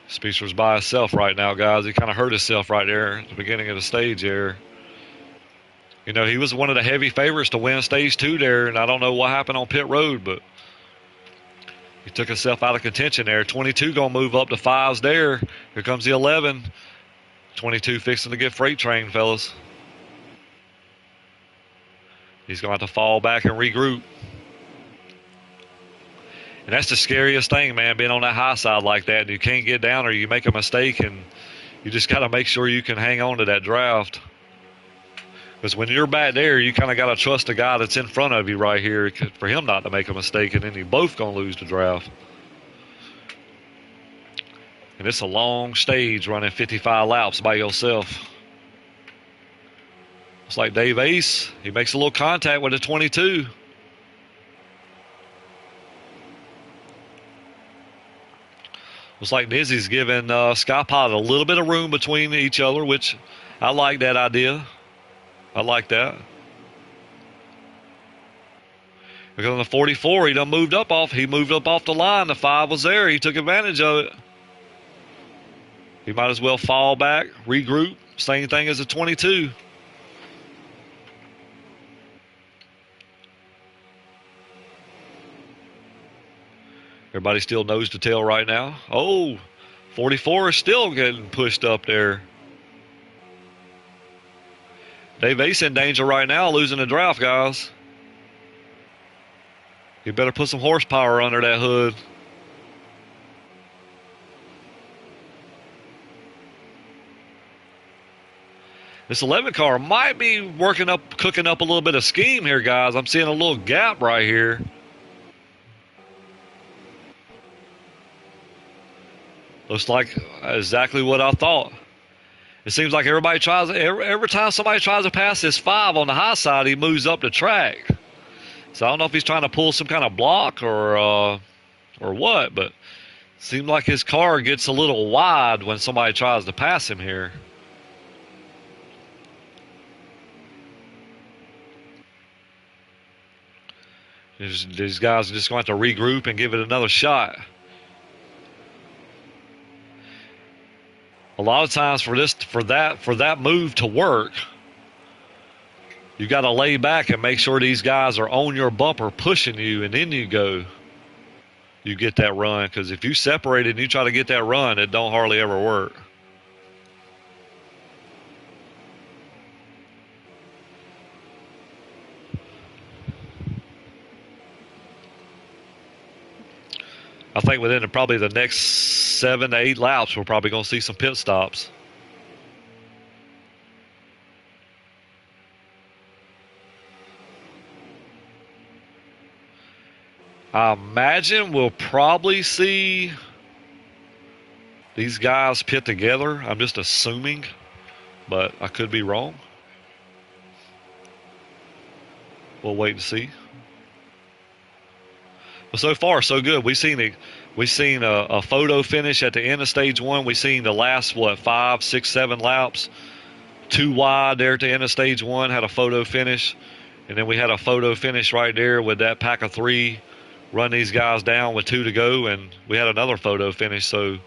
Speedster's by himself right now, guys. He kind of hurt himself right there at the beginning of the stage there. You know, he was one of the heavy favorites to win stage 2 there, and I don't know what happened on pit road, but he took himself out of contention there. 22 going to move up to 5s there. Here comes the 11. 22 fixing to get freight train, fellas. He's going to have to fall back and regroup. And that's the scariest thing, man, being on that high side like that. And you can't get down or you make a mistake, and you just got to make sure you can hang on to that draft. Because when you're back there, you kind of got to trust the guy that's in front of you right here for him not to make a mistake, and then you both going to lose the draft. And it's a long stage running 55 laps by yourself. It's like Dave Ace. He makes a little contact with the 22. Looks like Nizzy's giving Sky Pilot a little bit of room between each other, which I like that idea. I like that. Because on the 44, he moved up off the line. The 5 was there. He took advantage of it. He might as well fall back, regroup. Same thing as a 22. Everybody still nose to tail right now. Oh, 44 is still getting pushed up there. Dave Ace in danger right now, losing the draft, guys. You better put some horsepower under that hood. This 11 car might be cooking up a little bit of scheme here, guys. I'm seeing a little gap right here. Looks like exactly what I thought. It seems like every time somebody tries to pass this 5 on the high side, he moves up the track. So I don't know if he's trying to pull some kind of block or what, but it seems like his car gets a little wide when somebody tries to pass him here. These guys are just going to have to regroup and give it another shot. A lot of times for that move to work, You got to lay back and make sure these guys are on your bumper pushing you, and then you go. You get that run, because if you separate it and you try to get that run, it don't hardly ever work. I think within probably the next 7 to 8 laps, we're probably going to see some pit stops. I imagine we'll probably see these guys pit together. I'm just assuming, but I could be wrong. We'll wait and see. Well, so far so good. We've seen a photo finish at the end of stage 1. We've seen the last 5, 6, 7 laps. 2 wide there at the end of stage 1 had a photo finish, and then we had a photo finish right there with that pack of 3 run these guys down with 2 to go, and we had another photo finish. So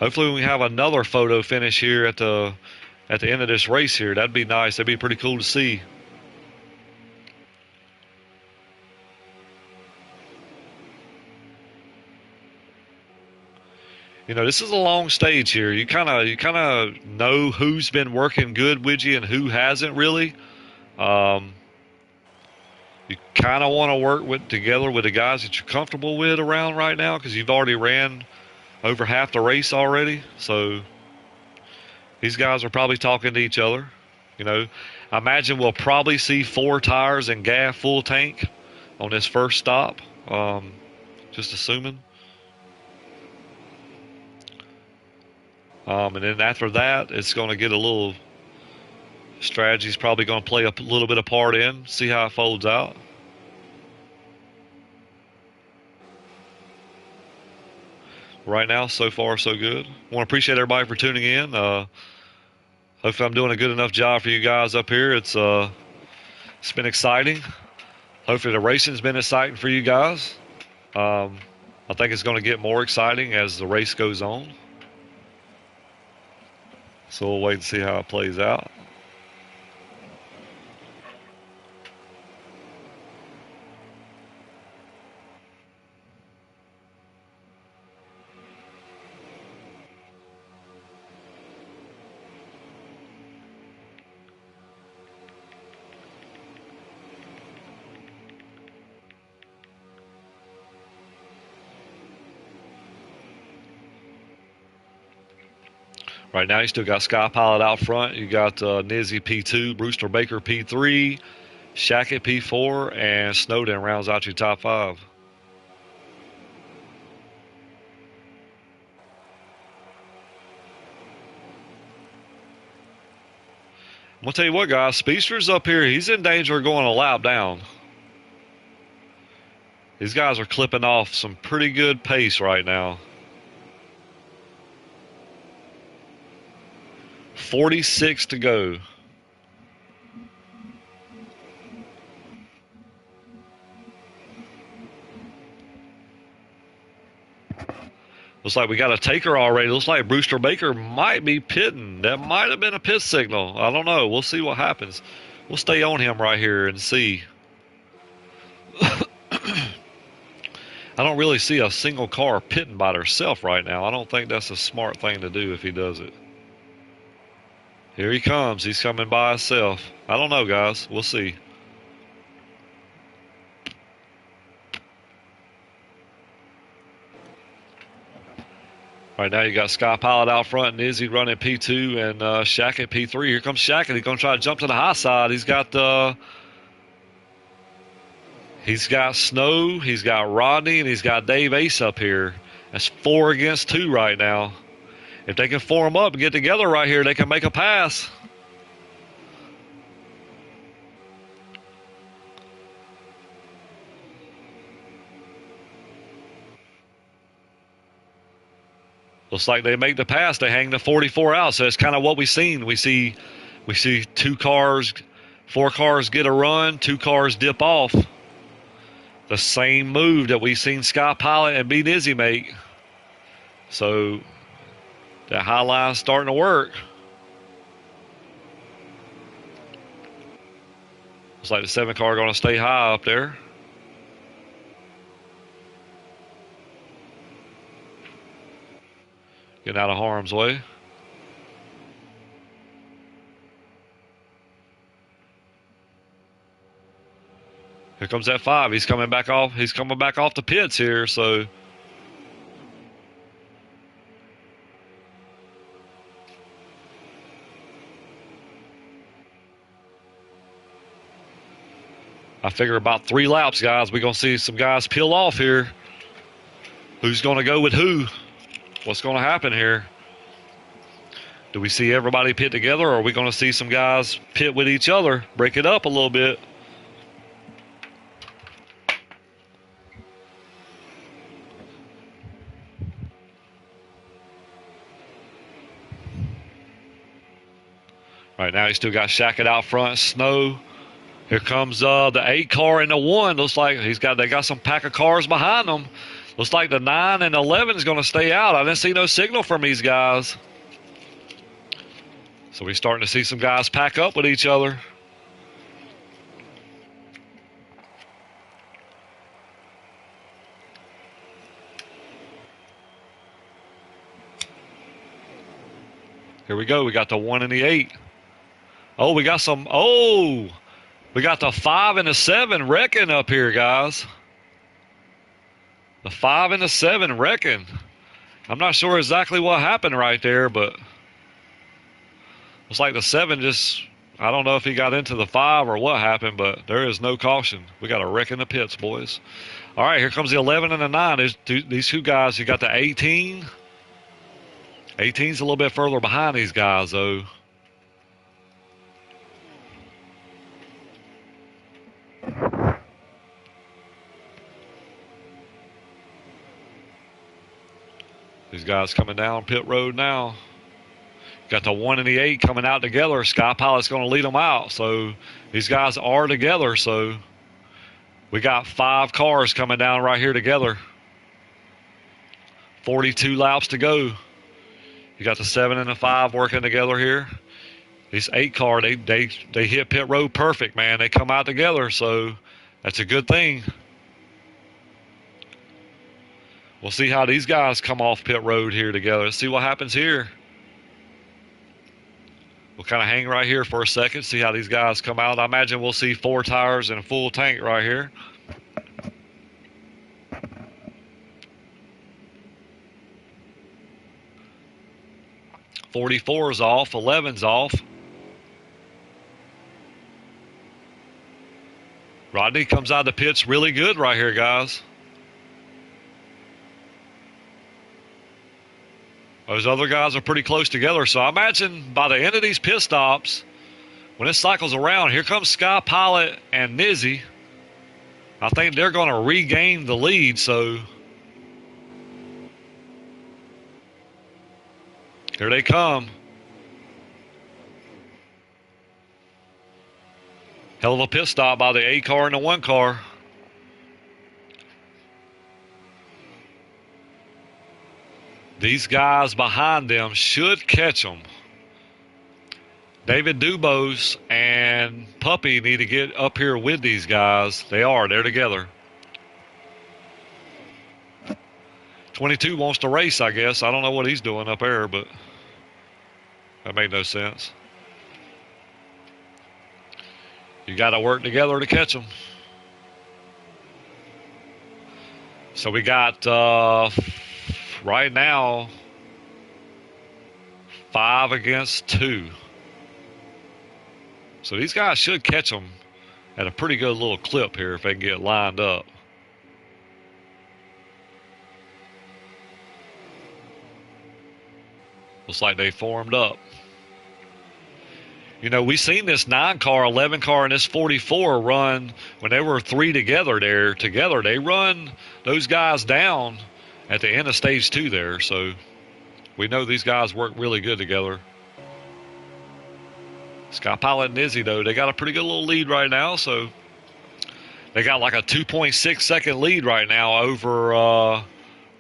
hopefully we have another photo finish here at the end of this race here. That'd be nice. That'd be pretty cool to see. You know, this is a long stage here. You kind of know who's been working good with you and who hasn't really. You kind of want to work together with the guys that you're comfortable with around right now, because you've already ran over half the race already. So these guys are probably talking to each other. You know, I imagine we'll probably see 4 tires and gas full tank on this first stop. Just assuming. And then after that, it's going to get a little strategy's probably going to play a little bit of part in, see how it folds out. Right now, so far, so good. I want to appreciate everybody for tuning in. Hopefully I'm doing a good enough job for you guys up here. It's been exciting. Hopefully the racing's been exciting for you guys. I think it's going to get more exciting as the race goes on. So we'll wait and see how it plays out. Right now, you still got Sky Pilot out front. You got Nizzy P2, Brewster Baker P3, Shackett P4, and Snowden rounds out your top 5. I'm going to tell you what, guys. Speedster's up here. He's in danger of going a lap down. These guys are clipping off some pretty good pace right now. 46 to go. Looks like we got a taker already. Looks like Brewster Baker might be pitting. That might have been a pit signal. I don't know. We'll see what happens. We'll stay on him right here and see. I don't really see a single car pitting by herself right now. I don't think that's a smart thing to do if he does it. Here he comes. He's coming by himself. I don't know, guys. We'll see. Right now you got Sky Pilot out front, Nizzy running P2, and Shackett P3. Here comes Shackett. He's going to try to jump to the high side. He's got Snow, he's got Rodney, and he's got Dave Ace up here. That's 4 against 2 right now. If they can form up and get together right here, they can make a pass. Looks like they make the pass. They hang the 44 out. So it's kind of what we've seen. We see 4 cars get a run, 2 cars dip off. The same move that we've seen Sky Pilot and B Nizzy make. So that high line's starting to work. Looks like the 7 car going to stay high up there. Getting out of harm's way. Here comes that 5. He's coming back off. He's coming back off the pits here, so I figure about 3 laps, guys, we're going to see some guys peel off here. Who's going to go with who? What's going to happen here? Do we see everybody pit together, or are we going to see some guys pit with each other, break it up a little bit? Right now, he still got Shackett out front. Snow. Here comes the 8 car and the 1. Looks like they got some pack of cars behind them. Looks like the 9 and 11 is going to stay out. I didn't see no signal from these guys. So we're starting to see some guys pack up with each other. Here we go. We got the 1 and the 8. Oh, we got some. Oh, we got the 5 and the 7 wrecking up here, guys. The 5 and the 7 wrecking. I'm not sure exactly what happened right there, but looks like the 7 just, I don't know if he got into the 5 or what happened, but there is no caution. We got a wreck in the pits, boys. All right, here comes the 11 and the 9. These 2 guys, you got the 18. 18's a little bit further behind these guys, though. These guys coming down pit road now. Got the 1 and the 8 coming out together. Sky Pilot's going to lead them out. So these guys are together. So we got 5 cars coming down right here together. 42 laps to go. You got the 7 and the 5 working together here. These 8 car, they hit pit road perfect, man. They come out together. So that's a good thing. We'll see how these guys come off pit road here together. Let's see what happens here. We'll kind of hang right here for a second, see how these guys come out. I imagine we'll see 4 tires and a full tank right here. .44's off, 11's off. Rodney comes out of the pits really good right here, guys. Those other guys are pretty close together, so I imagine by the end of these pit stops, when it cycles around, here comes Sky Pilot and Nizzy. I think they're going to regain the lead, so here they come. Hell of a pit stop by the 8 car and the 1 car. These guys behind them should catch them. David Dubose and Puppy need to get up here with these guys. They're together. 22 wants to race, I guess. I don't know what he's doing up there, but that made no sense. You got to work together to catch them. So we got right now 5 against 2. So these guys should catch them at a pretty good little clip here if they can get lined up. Looks like they formed up. You know, we seen this 9 car, 11 car, and this 44 run when they were 3 together there. Together, they run those guys down at the end of stage 2 there. So we know these guys work really good together. Sky Pilot and Izzy, though, they got a pretty good little lead right now. So they got like a 2.6 second lead right now over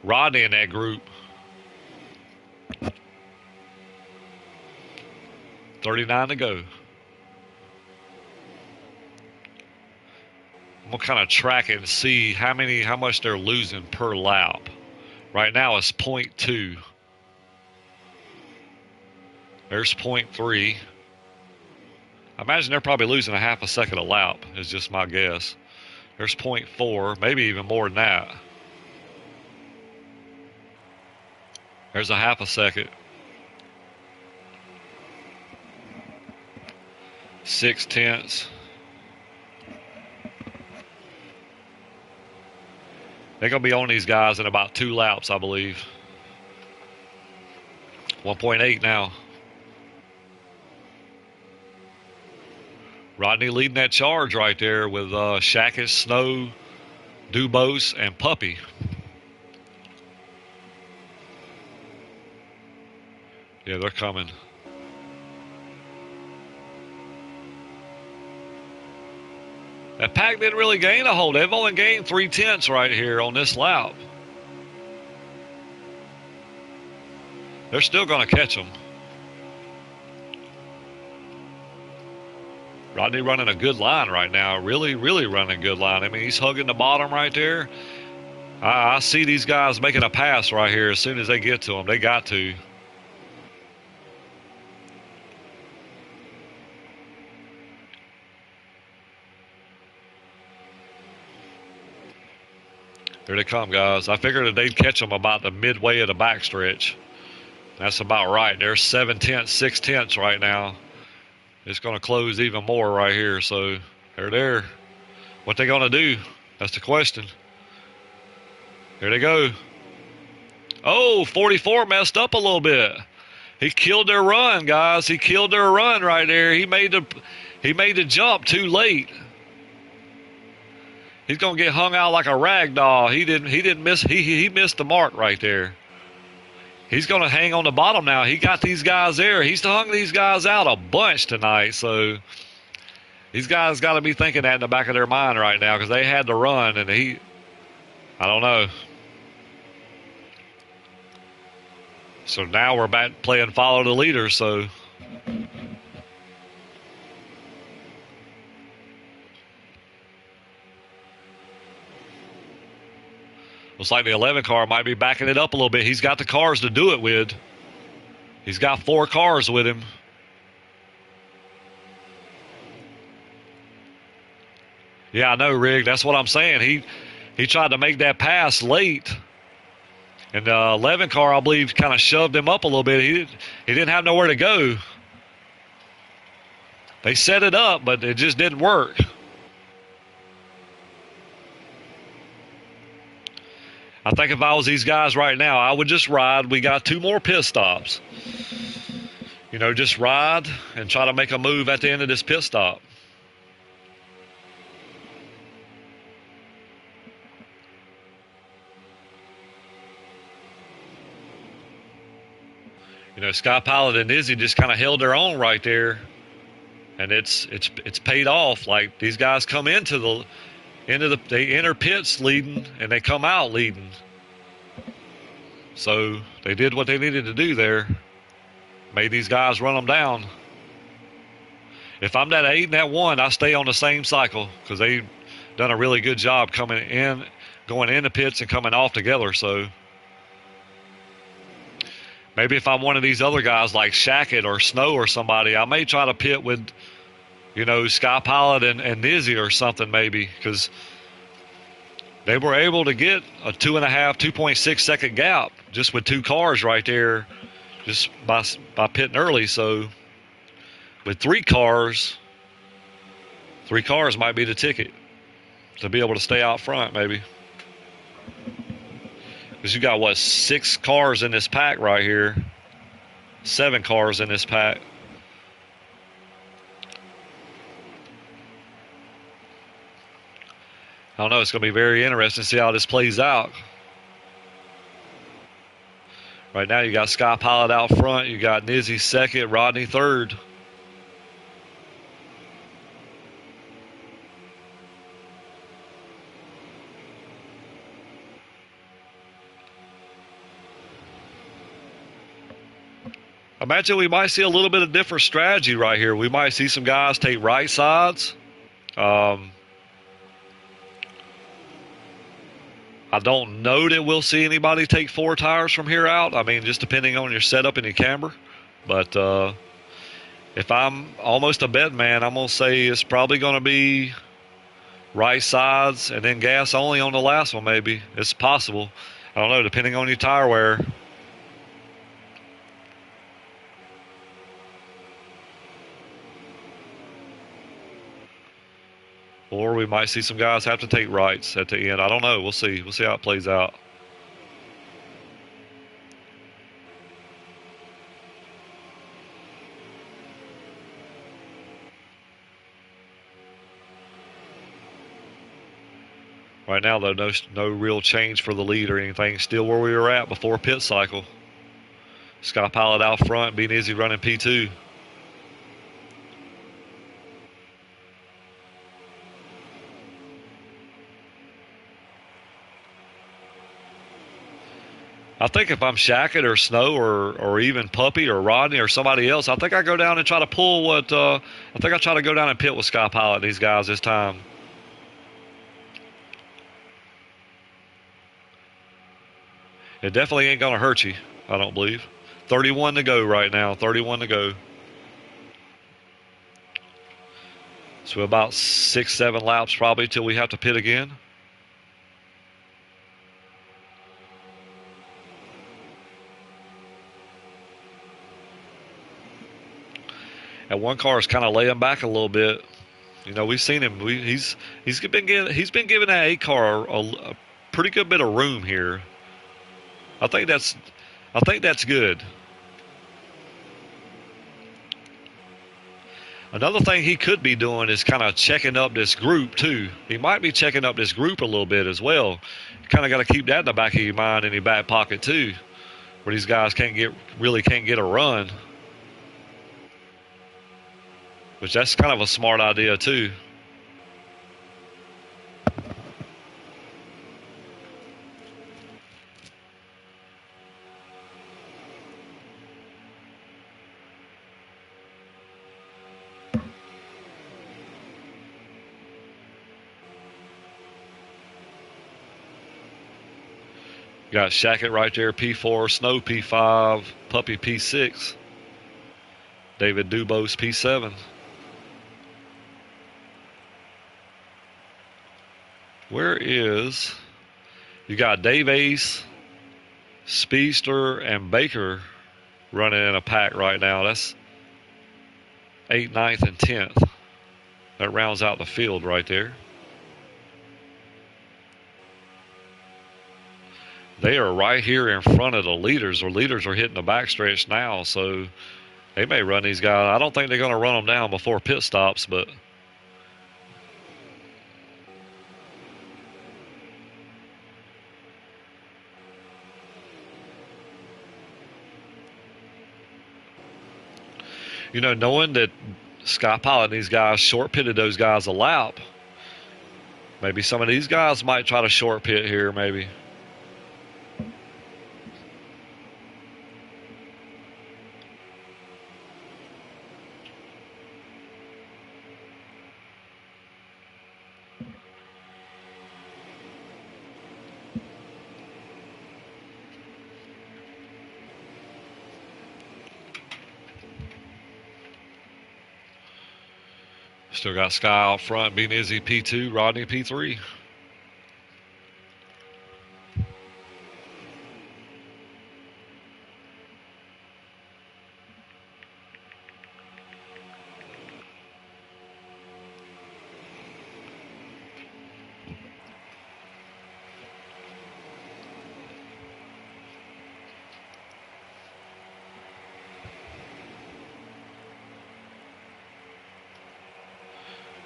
Rodney in that group. 39 to go. I'm gonna kind of track it and see how much they're losing per lap. Right now it's 0.2. There's 0.3. I imagine they're probably losing a half a second a lap, is just my guess. There's 0.4, maybe even more than that. There's a half a second. 0.6. They're going to be on these guys in about 2 laps, I believe. 1.8 now. Rodney leading that charge right there with Shackett, Snow, Dubose, and Puppy. Yeah, they're coming. That pack didn't really gain a hold. They've only gained 0.3 right here on this lap. They're still going to catch them. Rodney running a good line right now. Really, really running a good line. I mean, he's hugging the bottom right there. I see these guys making a pass right here as soon as they get to him. They got to. Here they come, guys. I figured that they'd catch them about the midway of the backstretch. That's about right. They're 0.7, 0.6 right now. It's going to close even more right here. So they're there. What they going to do? That's the question. Here they go. Oh, 44 messed up a little bit. He killed their run, guys. He killed their run right there. He made the jump too late. He's gonna get hung out like a rag doll. He didn't miss. He missed the mark right there. He's gonna hang on the bottom now. He got these guys there. He's hung these guys out a bunch tonight. So these guys got to be thinking that in the back of their mind right now because they had to run and I don't know. So now we're back playing follow the leader. So. Looks like the 11 car might be backing it up a little bit. He's got the cars to do it with. He's got 4 cars with him. Yeah, I know, Rig. That's what I'm saying. He tried to make that pass late. And the 11 car, I believe, kind of shoved him up a little bit. He didn't have nowhere to go. They set it up, but it just didn't work. I think if I was these guys right now, I would just ride. We got 2 more pit stops. You know, just ride and try to make a move at the end of this pit stop. You know, Sky Pilot and Izzy just kind of held their own right there, and it's paid off. Like these guys come they enter pits leading and they come out leading. So they did what they needed to do there. Made these guys run them down. If I'm that 8 and that 1, I stay on the same cycle because they've done a really good job going in the pits and coming off together. So maybe if I'm one of these other guys like Shackett or Snow or somebody, I may try to pit with, you know, Sky Pilot and Nizzy or something maybe because they were able to get a 2.6 second gap just with 2 cars right there just by pitting early. So with 3 cars might be the ticket to be able to stay out front maybe. Because you got, 6 cars in this pack right here. 7 cars in this pack. I don't know. It's going to be very interesting to see how this plays out. Right now, you got Sky Pilot out front. You got Nizzy second, Rodney third. I imagine we might see a little bit of different strategy right here. We might see some guys take right sides. I don't know that we'll see anybody take 4 tires from here out. I mean, just depending on your setup and your camber. But if I'm almost a bet man, I'm going to say it's probably going to be right sides and then gas only on the last one, maybe. It's possible. I don't know, depending on your tire wear. Or we might see some guys have to take rights at the end. I don't know. We'll see. We'll see how it plays out. Right now, though, no real change for the lead or anything. Still where we were at before pit cycle. Sky Pilot out front, being easy running P2. I think if I'm Shackett or Snow or even Puppy or Rodney or somebody else, I think I go down and try to pull what. I think I try to go down and pit with Sky Pilot these guys this time. It definitely ain't gonna hurt you. I don't believe. 31 to go right now. 31 to go. So about 6, 7 laps probably till we have to pit again. And one car is kind of laying back a little bit. You know, we've seen him. He's been giving that 8 car a pretty good bit of room here. I think that's good. Another thing he could be doing is kind of checking up this group too. He might be checking up this group a little bit as well. You kind of got to keep that in the back of your mind, in your back pocket too, where these guys can't get a run. Which that's kind of a smart idea too. Got Shackett right there, P4, Snow P5, Puppy P6, David Dubose P7. Where is... You got Dave Ace, Speedster, and Baker running in a pack right now. That's 8th, 9th, and 10th. That rounds out the field right there. They are right here in front of the leaders. The leaders are hitting the backstretch now, so they may run these guys. I don't think they're going to run them down before pit stops, but you know, knowing that Sky Pilot and these guys short pitted those guys a lap, maybe some of these guys might try to short pit here, maybe. Still got Sky out front, being Izzy P2, Rodney P3.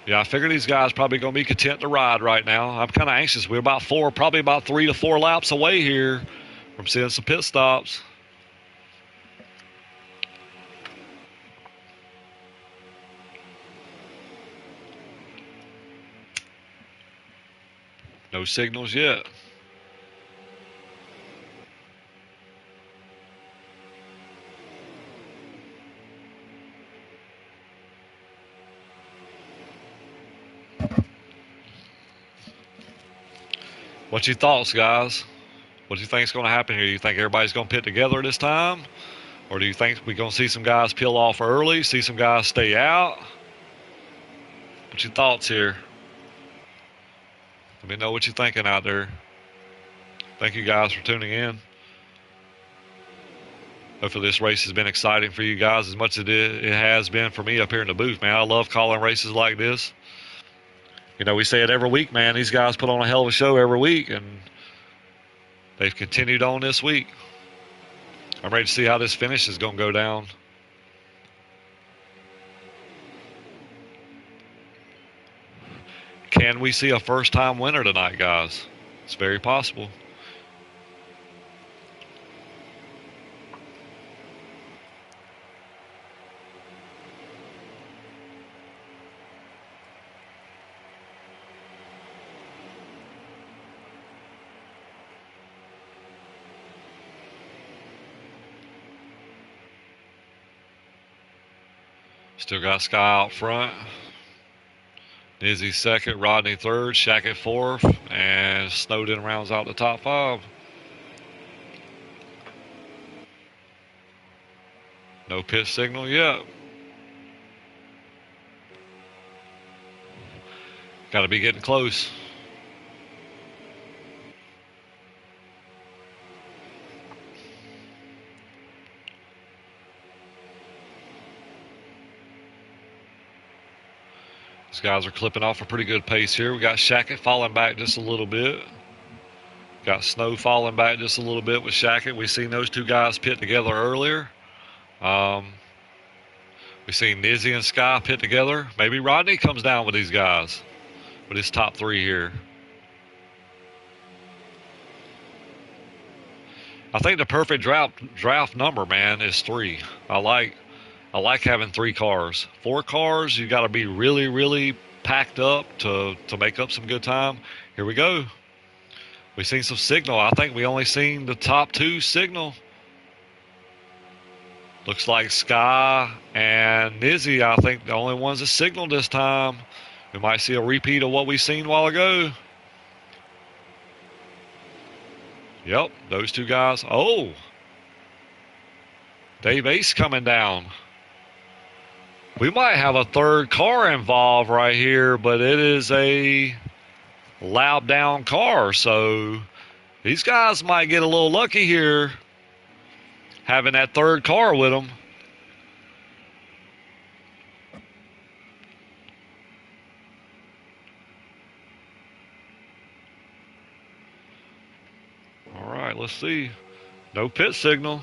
Yeah, I figure these guys probably going to be content to ride right now. I'm kind of anxious. We're probably about 3 to 4 laps away here from seeing some pit stops. No signals yet. What's your thoughts, guys? What do you think is going to happen here? You think everybody's going to pit together this time? Or do you think we're going to see some guys peel off early, see some guys stay out? What's your thoughts here? Let me know what you're thinking out there. Thank you guys for tuning in. Hopefully this race has been exciting for you guys as much as it has been for me up here in the booth, man. I love calling races like this. You know, we say it every week, man. These guys put on a hell of a show every week, and they've continued on this week. I'm ready to see how this finish is going to go down. Can we see a first-time winner tonight, guys? It's very possible. Still got Sky out front. Nizzy second, Rodney third, Shackett fourth, and Snowden rounds out the top five. No pit signal yet. Got to be getting close. These guys are clipping off a pretty good pace here. We got Shackett falling back just a little bit. Got Snow falling back just a little bit with Shackett. We've seen those two guys pit together earlier. We've seen Nizzy and Sky pit together. Maybe Rodney comes down with these guys, with his top three here. I think the perfect draft number, man, is 3. I like having 3 cars. 4 cars, you got to be really, really packed up to make up some good time. Here we go. We've seen some signal. I think we only seen the top 2 signal. Looks like Sky and Nizzy, I think, the only ones that signaled this time. We might see a repeat of what we seen a while ago. Yep, those 2 guys. Oh, Dave Ace coming down. We might have a 3rd car involved right here, but it is a lap down car. So these guys might get a little lucky here having that 3rd car with them. All right, let's see. No pit signal.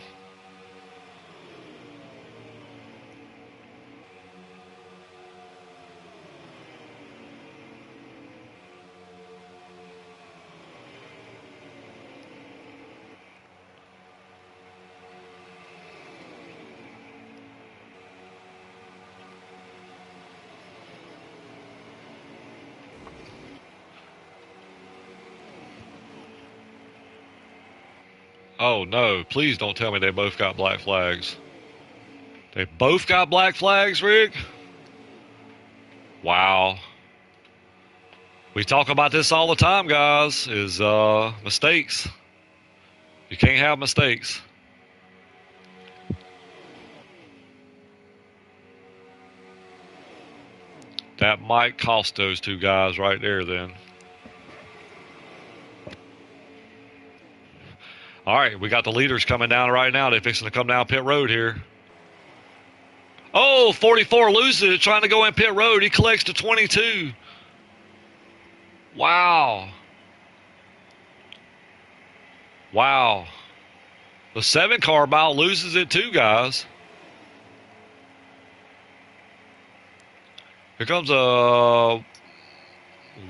Oh, no. Please don't tell me they both got black flags. They both got black flags, Rick? Wow. We talk about this all the time, guys, is mistakes. You can't have mistakes. That might cost those 2 guys right there then. All right, we got the leaders coming down right now. They're fixing to come down pit road here. Oh, 44 loses it, trying to go in pit road. He collects to 22. Wow. Wow. The 7 car about loses it too, guys. Here comes a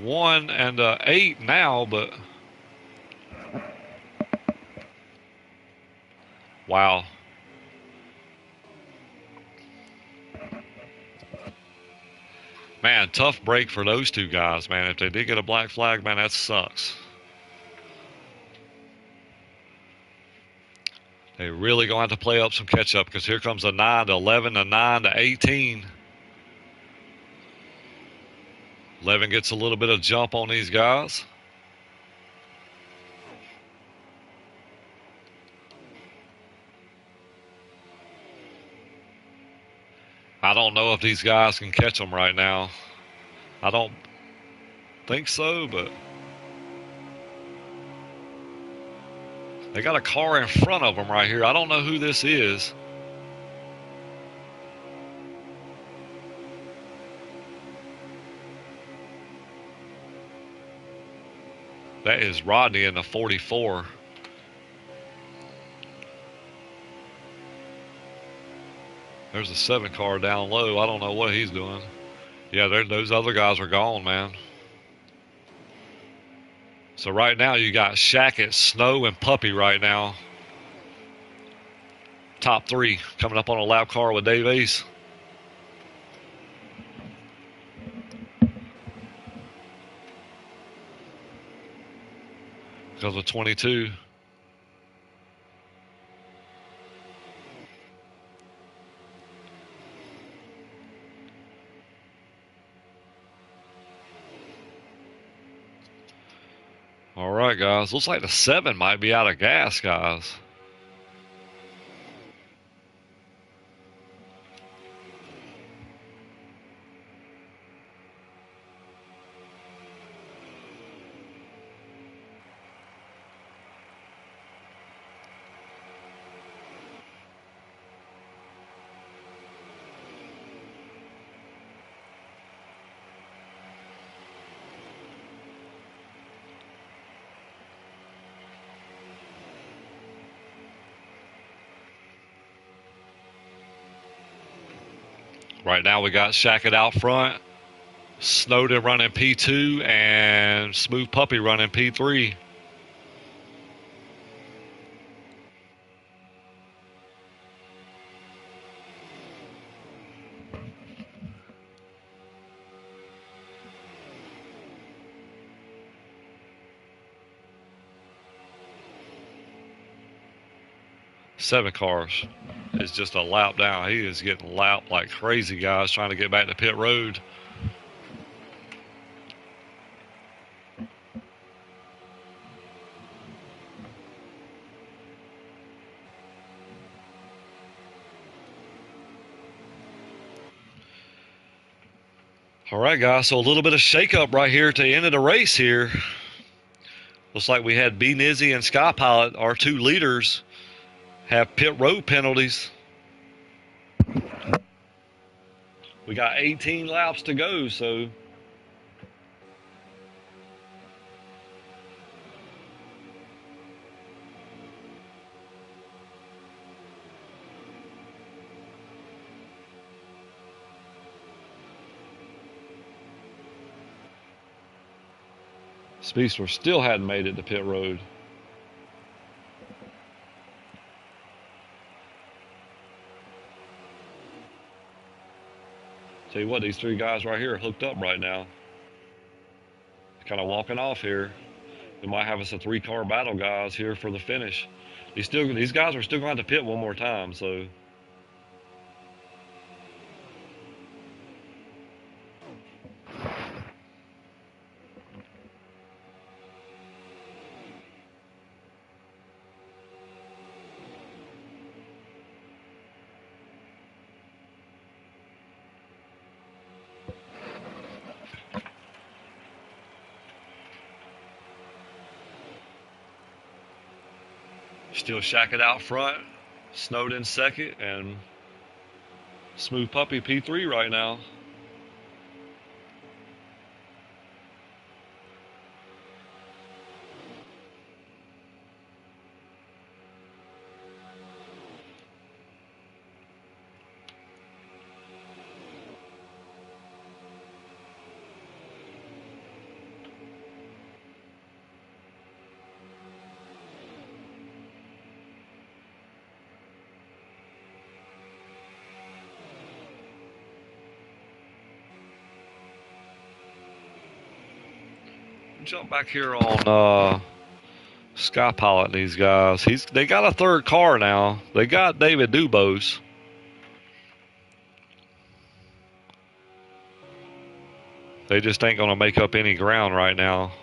1 and a 8 now, but wow. Man, tough break for those 2 guys, man. If they did get a black flag, man, that sucks. They really going to have to play up some catch-up because here comes a 9 to 11, a 9 to 18. 11 gets a little bit of jump on these guys. if these guys can catch them right now. I don't think so, but they got a car in front of them right here. I don't know who this is. That is Rodney in the 44. There's a 7 car down low. I don't know what he's doing. Yeah, those other guys are gone, man. So right now you got Shackett, Snow, and Puppy right now. Top 3 coming up on a lap car with Dave Ace. Because of 22. All right, guys. Looks like the 7 might be out of gas, guys. Right now we got Shackett out front, Snowden running P2, and Smooth Puppy running P3. Seven cars is just a lap down. He is getting lapped like crazy, guys, trying to get back to pit road. All right, guys, so a little bit of shakeup right here at the end of the race here. Looks like we had B. Nizzy and Sky Pilot, our 2 leaders, have pit road penalties. We got 18 laps to go, so Speedster still hadn't made it to pit road. Tell you what, these 3 guys right here are hooked up right now. Kind of walking off here. We might have us a 3-car battle, guys, here for the finish. These guys are still going to pit one more time, so. Still Shackett out front, Snowden second, and Smooth Puppy P3 right now. Jump back here on Sky Pilot and these guys. They got a 3rd car now. They got David Dubose. They just ain't going to make up any ground right now.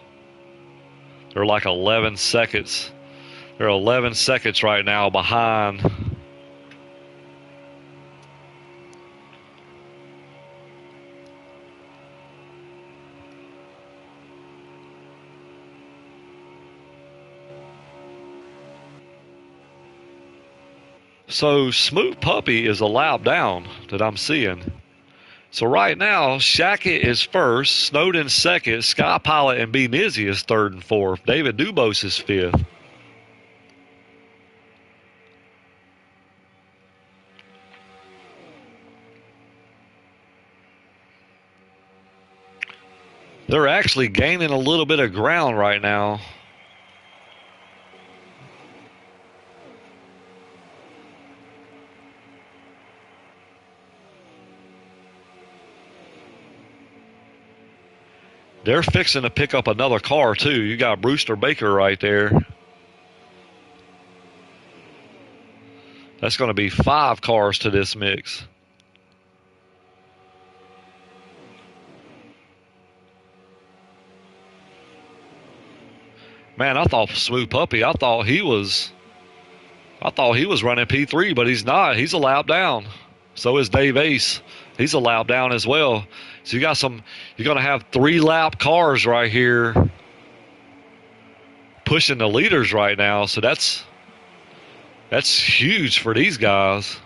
They're like 11 seconds. They're 11 seconds right now behind So Smooth Puppy is a lap down that I'm seeing. So right now, Shackett is first, Snowden second, Sky Pilot and B Nizzy is third and fourth. David Dubose is fifth. They're actually gaining a little bit of ground right now. They're fixing to pick up another car, too. You got Brewster Baker right there. That's going to be 5 cars to this mix. Man, I thought Smooth Puppy, I thought he was running P3, but he's not. He's a lap down. So is Dave Ace. He's a lap down as well. So you're going to have 3 lap cars right here pushing the leaders right now. So that's huge for these guys.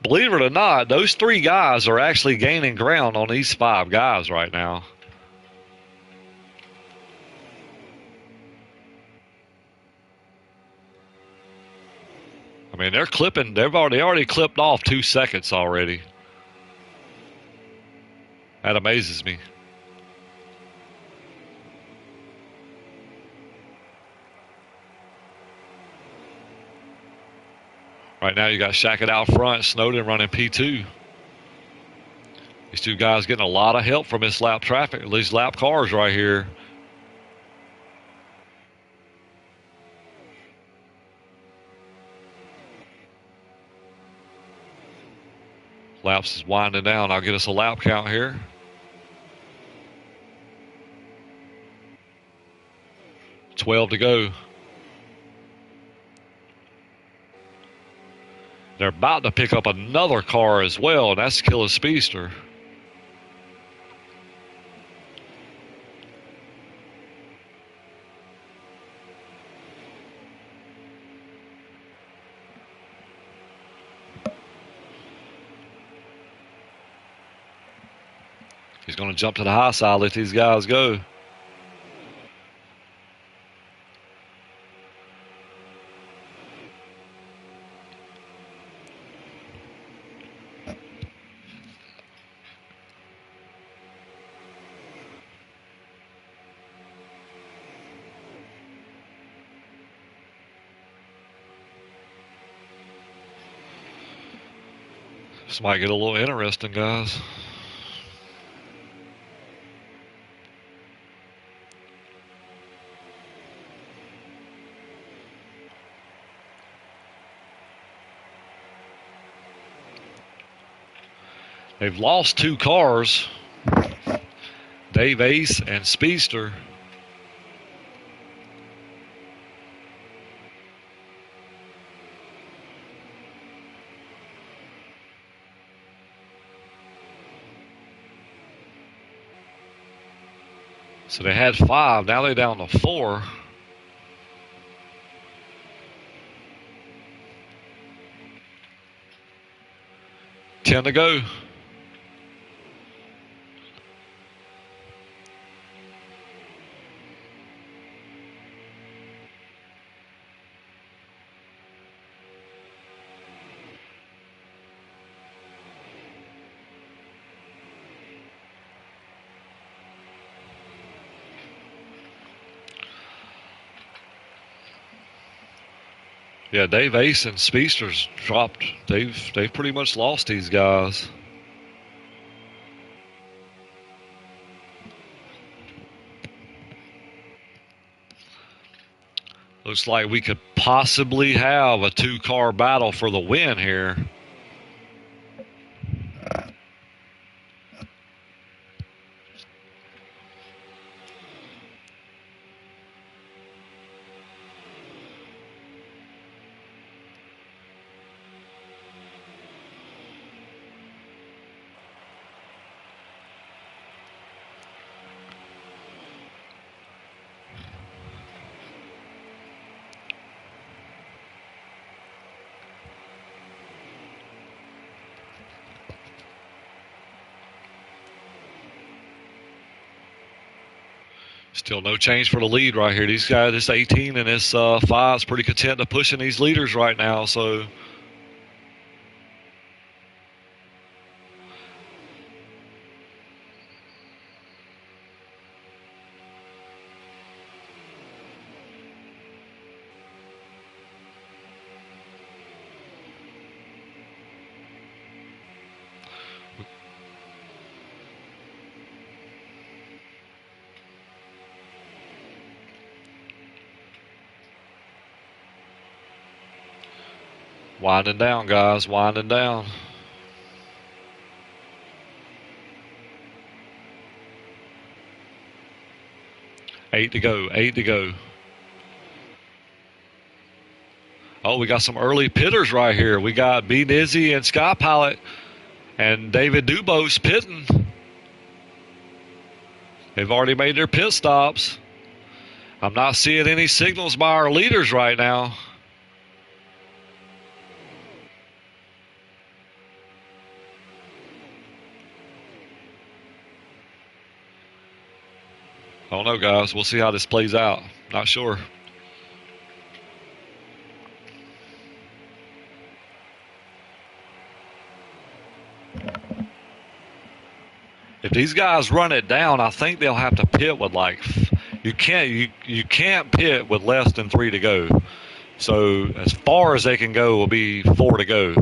Believe it or not, those 3 guys are actually gaining ground on these 5 guys right now. I mean, they're clipping. They've already clipped off 2 seconds already. That amazes me. Right now, you got Shackett out front, Snowden running P2. These 2 guys getting a lot of help from this lap traffic, these lap cars right here. Laps is winding down. I'll get us a lap count here. $12 to go. They're about to pick up another car as well, and that's Killer Speedster. He's going to jump to the high side, let these guys go. This might get a little interesting, guys. They've lost 2 cars, Dave Ace and Speedster. So they had 5, now they're down to 4. $10 to go. Yeah, Dave Ace and Speedster's dropped. They've pretty much lost these guys. Looks like we could possibly have a 2-car battle for the win here. Still no change for the lead right here. These guys, this 18 and this 5 is pretty content to pushing these leaders right now. So winding down, guys, winding down. Eight to go, 8 to go. Oh, we got some early pitters right here. We got B. Nizzy and Sky Pilot and David Dubose pitting. They've already made their pit stops. I'm not seeing any signals by our leaders right now. I don't know, guys. We'll see how this plays out. Not sure. If these guys run it down, I think they'll have to pit with like you can't pit with less than 3 to go. So as far as they can go will be 4 to go.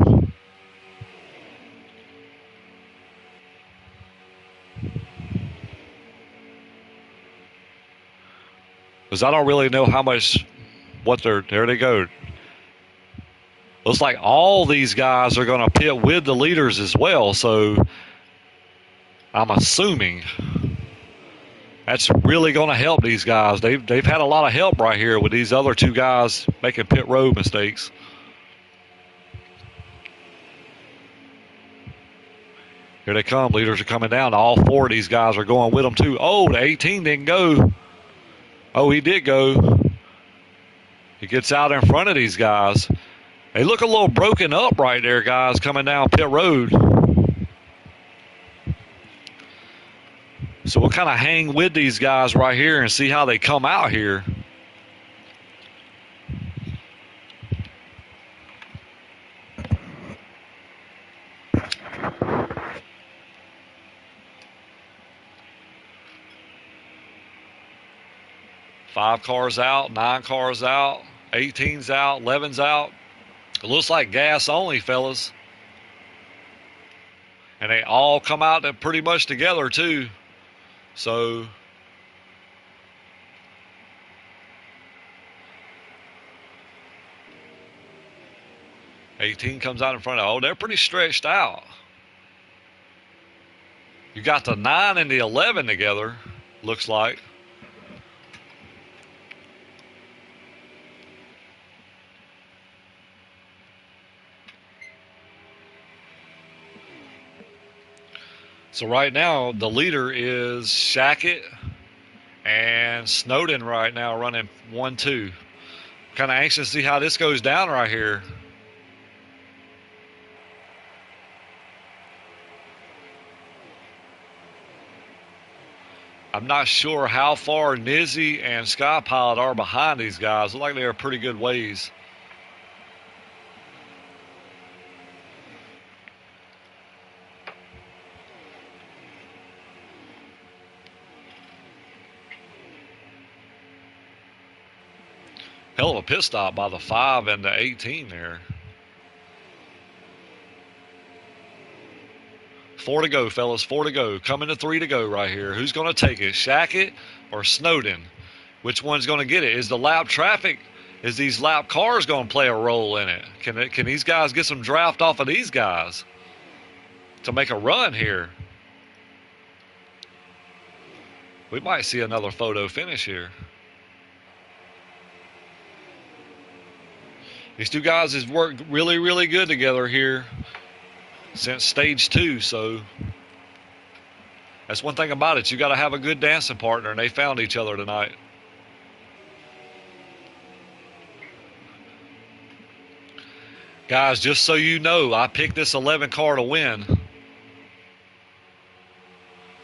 Because I don't really know how much there they go. Looks like all these guys are going to pit with the leaders as well. So I'm assuming that's really going to help these guys. They've had a lot of help right here with these other 2 guys making pit road mistakes. Here they come. Leaders are coming down. All 4 of these guys are going with them too. Oh, the 18 didn't go. Oh, he did go. He gets out in front of these guys. They look a little broken up right there, guys, coming down pit road. So we'll kind of hang with these guys right here and see how they come out here. Five cars out, 9 cars out, 18's out, 11's out. It looks like gas only, fellas. And they all come out pretty much together, too. So '18 comes out in front of. Oh, they're pretty stretched out. You got the 9 and the 11 together, looks like. So right now, the leader is Shackett and Snowden right now running 1-2. Kind of anxious to see how this goes down right here. I'm not sure how far Nizzy and Sky Pilot are behind these guys. Look like they're a pretty good ways. Hell of a pit stop by the 5 and the 18 there. 4 to go, fellas. 4 to go. Coming to 3 to go right here. Who's going to take it? Shackett or Snowden? Which one's going to get it? Is the lap traffic, is these lap cars going to play a role in it? Can these guys get some draft off of these guys to make a run here? We might see another photo finish here. These 2 guys have worked really, really good together here since stage 2. So that's one thing about it. You got to have a good dancing partner, and they found each other tonight. Guys, just so you know, I picked this 11 car to win.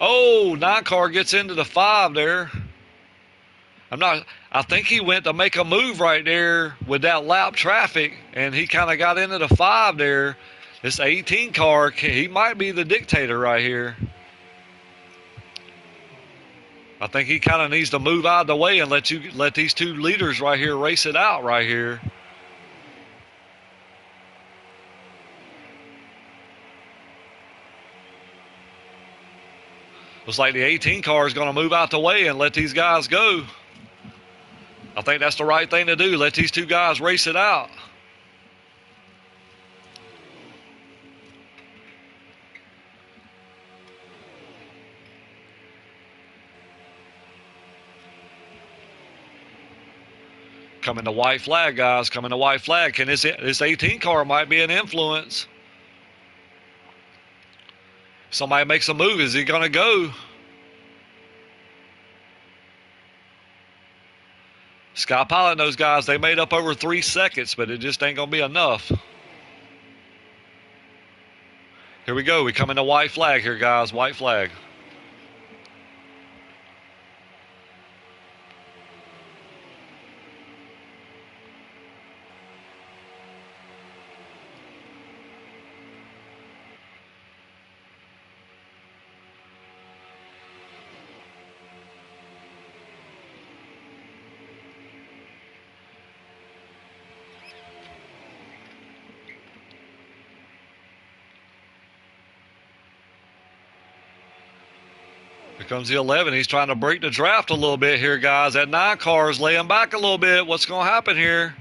Oh, 9 car gets into the 5 there. I think he went to make a move right there with that lap traffic, and he kind of got into the 5 there. This 18 car, he might be the dictator right here. I think he kind of needs to move out of the way and let these two leaders right here race it out right here. Looks like the 18 car is going to move out the way and let these guys go. I think that's the right thing to do. Let these two guys race it out. Coming to white flag, guys. Coming to white flag. Can this 18 car might be an influence? Somebody makes a move. Is he going to go? Sky Pilot and those guys, they made up over 3 seconds, but it just ain't going to be enough. Here we go. We come into white flag here, guys. White flag. Here comes the 11. He's trying to break the draft a little bit here, guys. That 9 car is laying back a little bit. What's going to happen here?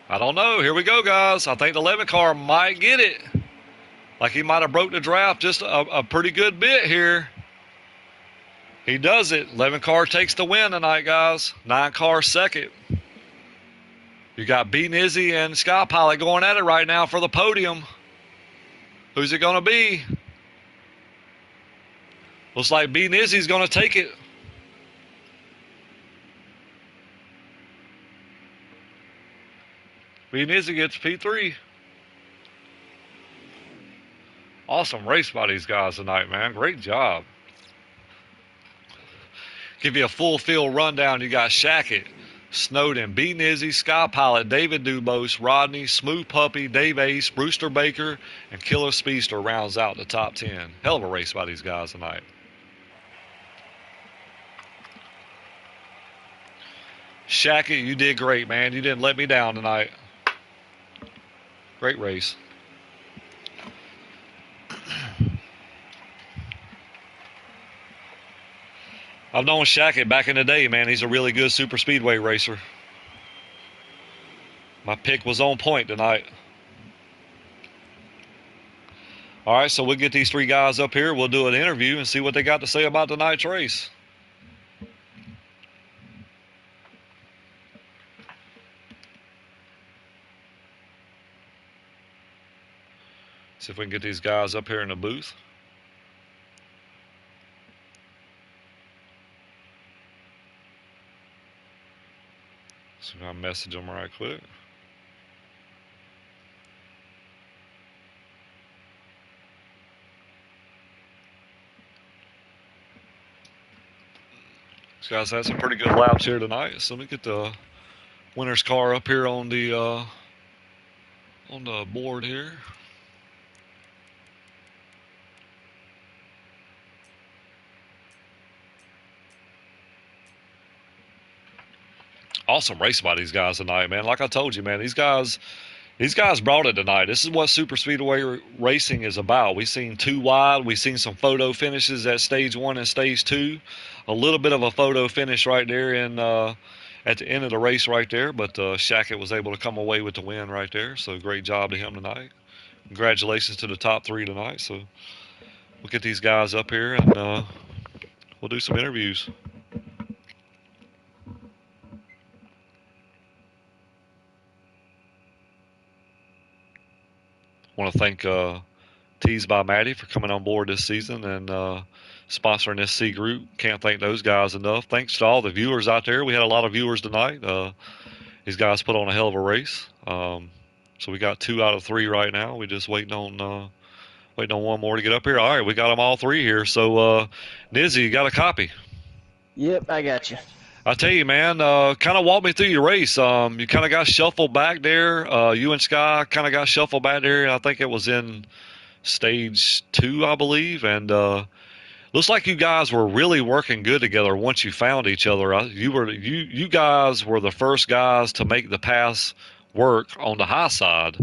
I don't know. Here we go, guys. I think the 11 car might get it. Like he might have broke the draft just a pretty good bit here. He does it. 11 car takes the win tonight, guys. 9 car second. You got B Nizzy and Sky Pilot going at it right now for the podium. Who's it going to be? Looks like B Nizzy's going to take it. B Nizzy gets P3. Awesome race by these guys tonight, man. Great job. Give you a full field rundown. You got Shackett, Snowden, B Nizzy, Sky Pilot, David Dubose, Rodney, Smooth Puppy, Dave Ace, Brewster Baker, and Killer Speedster rounds out the top 10. Hell of a race by these guys tonight. Shackett, you did great, man. You didn't let me down tonight. Great race. I've known Shackett back in the day, man. He's a really good super speedway racer. My pick was on point tonight. All right, so we'll get these 3 guys up here. We'll do an interview and see what they got to say about tonight's race. See if we can get these guys up here in the booth. So I'll message them right quick. These guys had some pretty good laps here tonight. So let me get the winner's car up here on the board here. Awesome race by these guys tonight, man. Like I told you, man, these guys brought it tonight. This is what super speedway racing is about. We've seen 2 wide. We've seen some photo finishes at stage 1 and stage 2. A little bit of a photo finish right there at the end of the race right there. But Shackett was able to come away with the win right there. So great job to him tonight. Congratulations to the top 3 tonight. So we'll get these guys up here and we'll do some interviews. Want to thank Teased by Maddie for coming on board this season and sponsoring this C group. Can't thank those guys enough. Thanks to all the viewers out there. We had a lot of viewers tonight. These guys put on a hell of a race. So we got 2 out of 3 right now. We just waiting on one more to get up here. All right, we got them all 3 here. So Nizzy, you got a copy? Yep, I got you. I tell you, man, kind of walk me through your race. You kind of got shuffled back there. You and Sky kind of got shuffled back there. I think it was in stage 2, I believe, and looks like you guys were really working good together once you found each other. You guys were the first guys to make the pass work on the high side.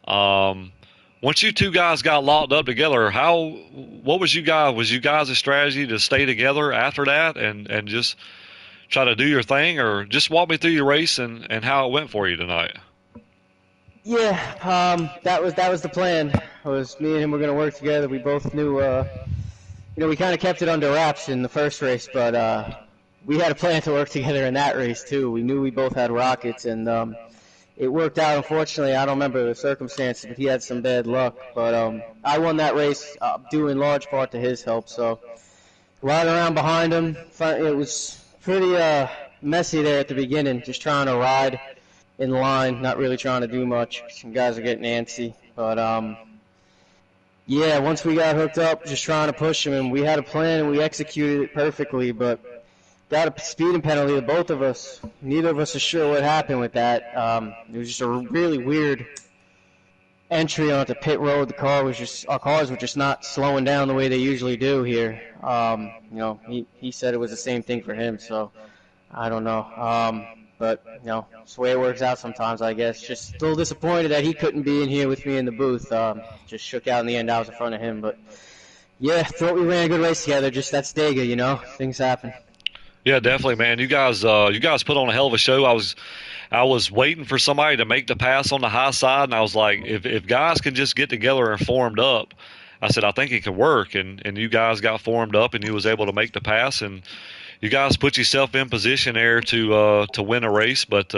Once you 2 guys got locked up together, what was you guys' strategy to stay together after that and just try to do your thing, or just walk me through your race and how it went for you tonight? Yeah, that was the plan. It was me and him were going to work together. We both knew, we kind of kept it under wraps in the first race, but we had a plan to work together in that race too. We knew we both had rockets, and it worked out. Unfortunately, I don't remember the circumstances, but he had some bad luck. But I won that race due in large part to his help. So riding around behind him, it was pretty messy there at the beginning, just trying to ride in line, not really trying to do much. Some guys are getting antsy. But, yeah, once we got hooked up, just trying to push him, and we had a plan, and we executed it perfectly, but got a speeding penalty to both of us. Neither of us is sure what happened with that. It was just a really weird entry onto pit road. Our cars were just not slowing down the way they usually do here. He said it was the same thing for him, so I don't know. But, it's the way it works out sometimes, I guess. Just a little disappointed that he couldn't be in here with me in the booth. Just shook out in the end. I was in front of him. But, yeah, thought we ran a good race together. Just that's Talladega, things happen. Yeah, definitely, man. You guys put on a hell of a show. I was waiting for somebody to make the pass on the high side, and I was like, if guys can just get together and formed up, I said, I think it could work. And you guys got formed up, and you was able to make the pass, and you guys put yourself in position there to win a race. But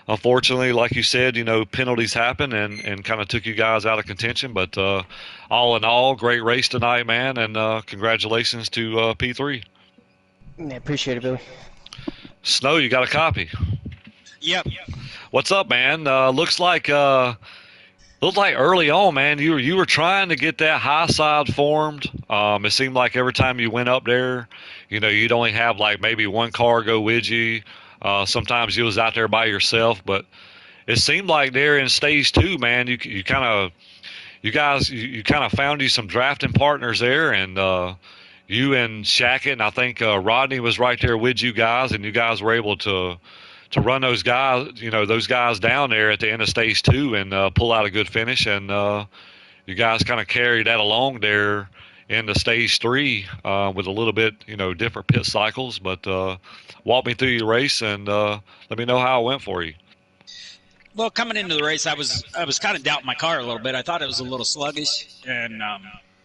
unfortunately, like you said, penalties happen and kind of took you guys out of contention. But all in all, great race tonight, man, and congratulations to P3. Yeah, appreciate it, Billy. Snow, you got a copy? Yep. What's up, man? Looks like early on, man, you were trying to get that high side formed. It seemed like every time you went up there, you'd only have like maybe one car go with you. Sometimes you was out there by yourself, but it seemed like there in stage 2, man, you kind of found you some drafting partners there, and you and Shackett, and I think Rodney was right there with you guys, and you guys were able to run those guys down there at the end of stage 2 and pull out a good finish. And you guys kind of carried that along there into stage 3 with a little bit, different pit cycles. But walk me through your race and let me know how it went for you. Well, coming into the race, I was kind of doubting my car a little bit. I thought it was a little sluggish, and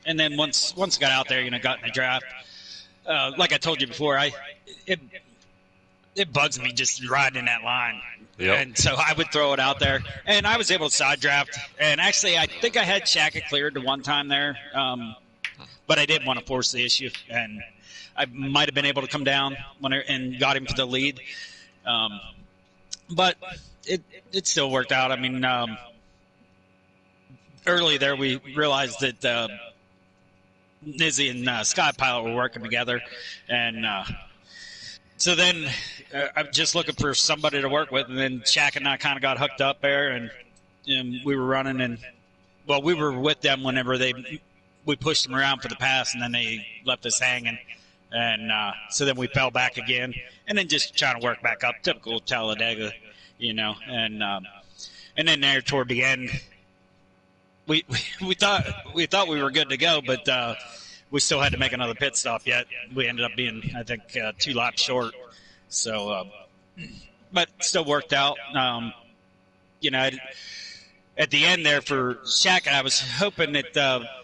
then once I got out there, got in the draft. Like I told you before, it bugs me just riding that line. Yep. And so I would throw it out there, and I was able to side draft. And actually, I think I had Shackett cleared the one time there, but I didn't want to force the issue, and I might have been able to come down and got him to the lead. But it still worked out. I mean, early there we realized that Nizzy and Sky Pilot were working together, and so then I'm just looking for somebody to work with, and then Shaq and I kind of got hooked up there, and we were running, and we were with them whenever we pushed them around for the pass, and then they left us hanging, and so then we fell back again, and then just trying to work back up, typical Talladega, and then there toward the end, we thought we were good to go, but we still had to make another pit stop yet. We ended up being, I think, 2 laps short. So, but still worked out. At the end there for Shaq, I was hoping that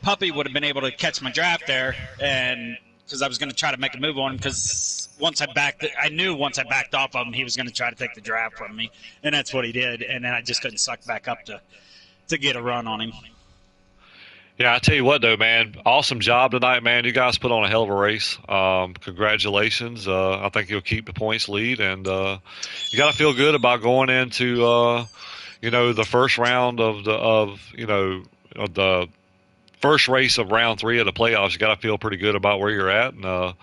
Puppy would have been able to catch my draft there, and because I was going to try to make a move on him, because I knew once I backed off of him, he was going to try to take the draft from me, and that's what he did. And then I just couldn't suck back up to get a run on him. Yeah, I tell you what though, man, awesome job tonight, man. You guys put on a hell of a race. Congratulations. I think you'll keep the points lead, and you got to feel good about going into the first round of the first race of round three of the playoffs. You got to feel pretty good about where you're at, and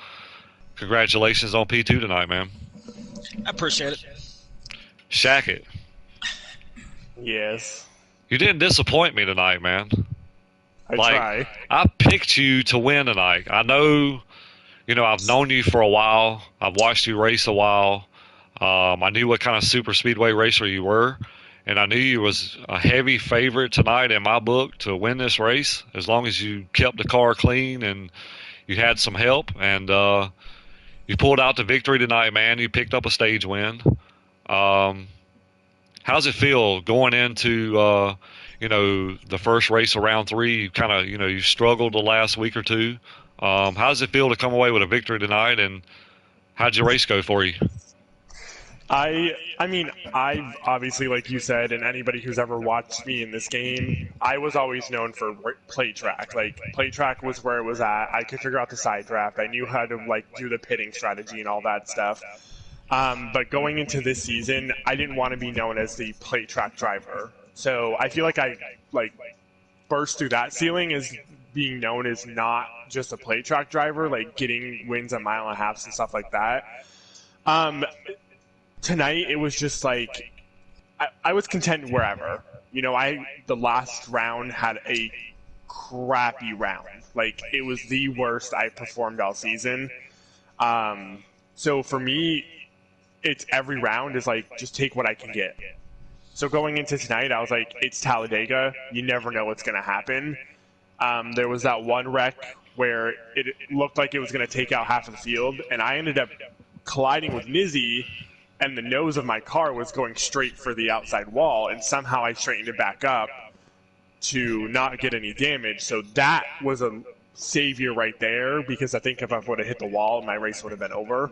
congratulations on P2 tonight, man. I appreciate it. Shack it. Yes. You didn't disappoint me tonight, man. I try. I picked you to win tonight. I know, I've known you for a while. I've watched you race a while. I knew what kind of super speedway racer you were, and I knew you was a heavy favorite tonight in my book to win this race, as long as you kept the car clean and you had some help, and you pulled out the victory tonight, man. You picked up a stage win. How's it feel going into the first race of round three? You kind of you struggled the last week or two. How does it feel to come away with a victory tonight? And how'd your race go for you? I mean, I've obviously, like you said, and anybody who's ever watched me in this game, I was always known for play track. Like, play track was where it was at. I could figure out the side draft. I knew how to, do the pitting strategy and all that stuff. But going into this season, I didn't want to be known as the play track driver. So I feel like I, burst through that ceiling as being known as not just a play track driver, getting wins at mile and a half and stuff like that. Tonight, it was just I was content wherever. The last round had a crappy round. It was the worst I performed all season. So for me, it's every round is just take what I can get. So going into tonight, I was it's Talladega. You never know what's going to happen. There was that one wreck where it looked like it was going to take out half of the field, and I ended up colliding with Nizzy, and the nose of my car was going straight for the outside wall, and somehow I straightened it back up to not get any damage. So that was a savior right there, because I think if I would have hit the wall, my race would have been over.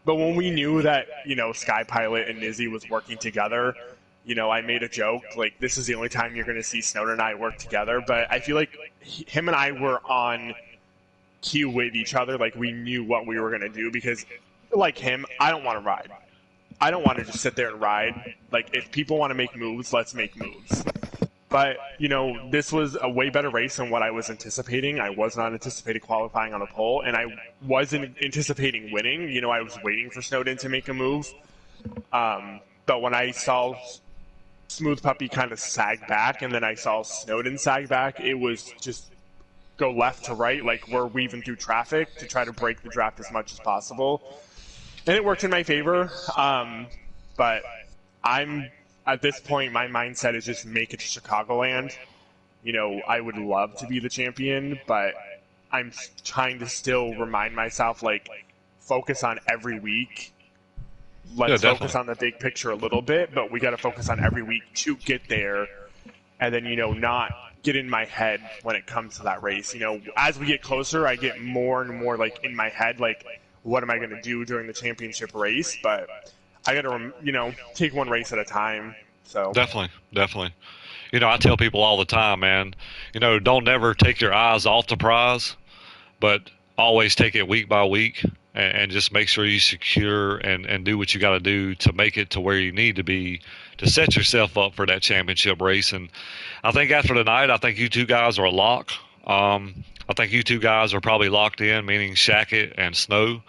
But when we knew that, Sky Pilot and Nizzy was working together, I made a joke, this is the only time you're going to see Snowden and I work together. But I feel like him and I were on cue with each other. We knew what we were going to do, because like him, I don't want to ride. I don't want to just sit there and ride. If people want to make moves, let's make moves. But, this was a way better race than what I was anticipating. I was not anticipating qualifying on a pole, and I wasn't anticipating winning. I was waiting for Snowden to make a move. But when I saw Smooth Puppy kind of sag back, and then I saw Snowden sag back, it was just go left to right, we're weaving through traffic to try to break the draft as much as possible. And it worked in my favor. But at this point, my mindset is just make it to Chicagoland. I would love to be the champion, but I'm trying to still remind myself, focus on every week. Let's focus on the big picture a little bit, but we got to focus on every week to get there. And then, not get in my head when it comes to that race. As we get closer, I get more and more, in my head, what am I going to do during the championship race? But I got to, take one race at a time. So Definitely. I tell people all the time, man, don't never take your eyes off the prize, but always take it week by week, and just make sure you secure and do what you got to do to make it to where you need to be to set yourself up for that championship race. And I think after tonight, I think you two guys are a lock. I think you two guys are probably locked in, meaning Shackett and Snow.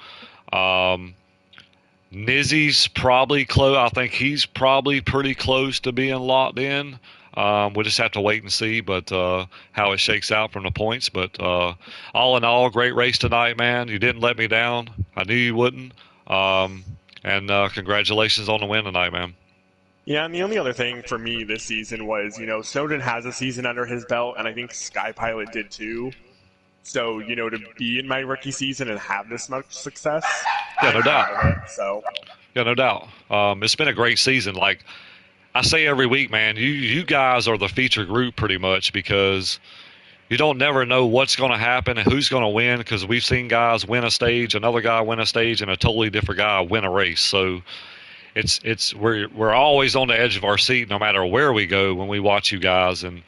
Nizzy's probably close. I think he's probably pretty close to being locked in. We'll just have to wait and see, but how it shakes out from the points. But all in all, great race tonight, man. You didn't let me down. I knew you wouldn't. And congratulations on the win tonight, man. Yeah, and the only other thing for me this season was, Snowden has a season under his belt, and I think Sky Pilot did too. So, to be in my rookie season and have this much success, yeah, no doubt. Yeah, no doubt. It's been a great season. Like I say every week, man, you guys are the feature group pretty much, because you don't never know what's going to happen and who's going to win, because we've seen guys win a stage, another guy win a stage, and a totally different guy win a race. So we're always on the edge of our seat no matter where we go when we watch you guys. And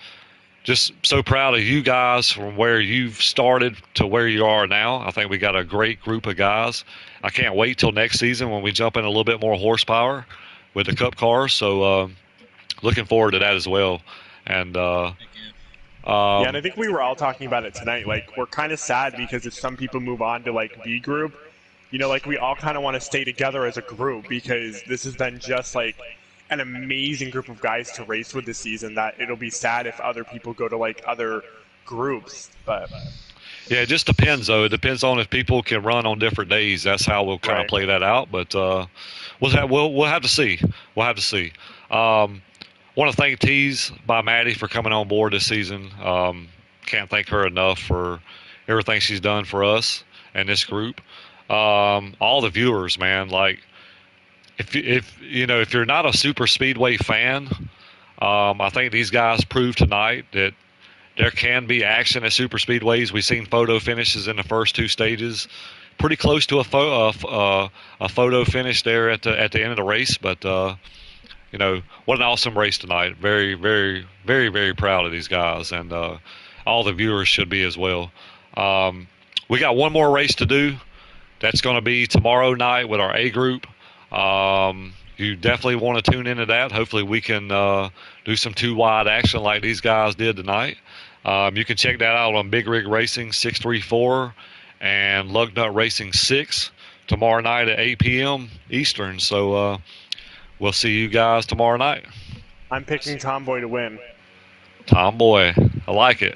just so proud of you guys from where you've started to where you are now. I think we got a great group of guys. I can't wait till next season when we jump in a little bit more horsepower with the Cup cars. So looking forward to that as well. And yeah, and I think we were all talking about it tonight. Like, we're kind of sad because if some people move on to like B group, you know, like we all kind of want to stay together as a group because this has been just like an amazing group of guys to race with this season that it'll be sad if other people go to like other groups. But yeah, it just depends though. It depends on if people can run on different days. That's how we'll kind of play that out. But we'll have to see. We'll have to see. Want to thank Tease by Maddie for coming on board this season. Can't thank her enough for everything she's done for us and this group. All the viewers, man. Like, if you're not a super speedway fan, I think these guys proved tonight that there can be action at super speedways. We've seen photo finishes in the first two stages, pretty close to a photo finish there at the end of the race. But what an awesome race tonight. Very, very, very, very proud of these guys, and all the viewers should be as well. We got one more race to do. That's going to be tomorrow night with our A group. You definitely want to tune into that. Hopefully we can do some two-wide action like these guys did tonight. You can check that out on Big Rig Racing 634 and Lug Nut Racing 6 tomorrow night at 8 p.m. Eastern. So we'll see you guys tomorrow night. I'm picking Tomboy to win. Tomboy. I like it.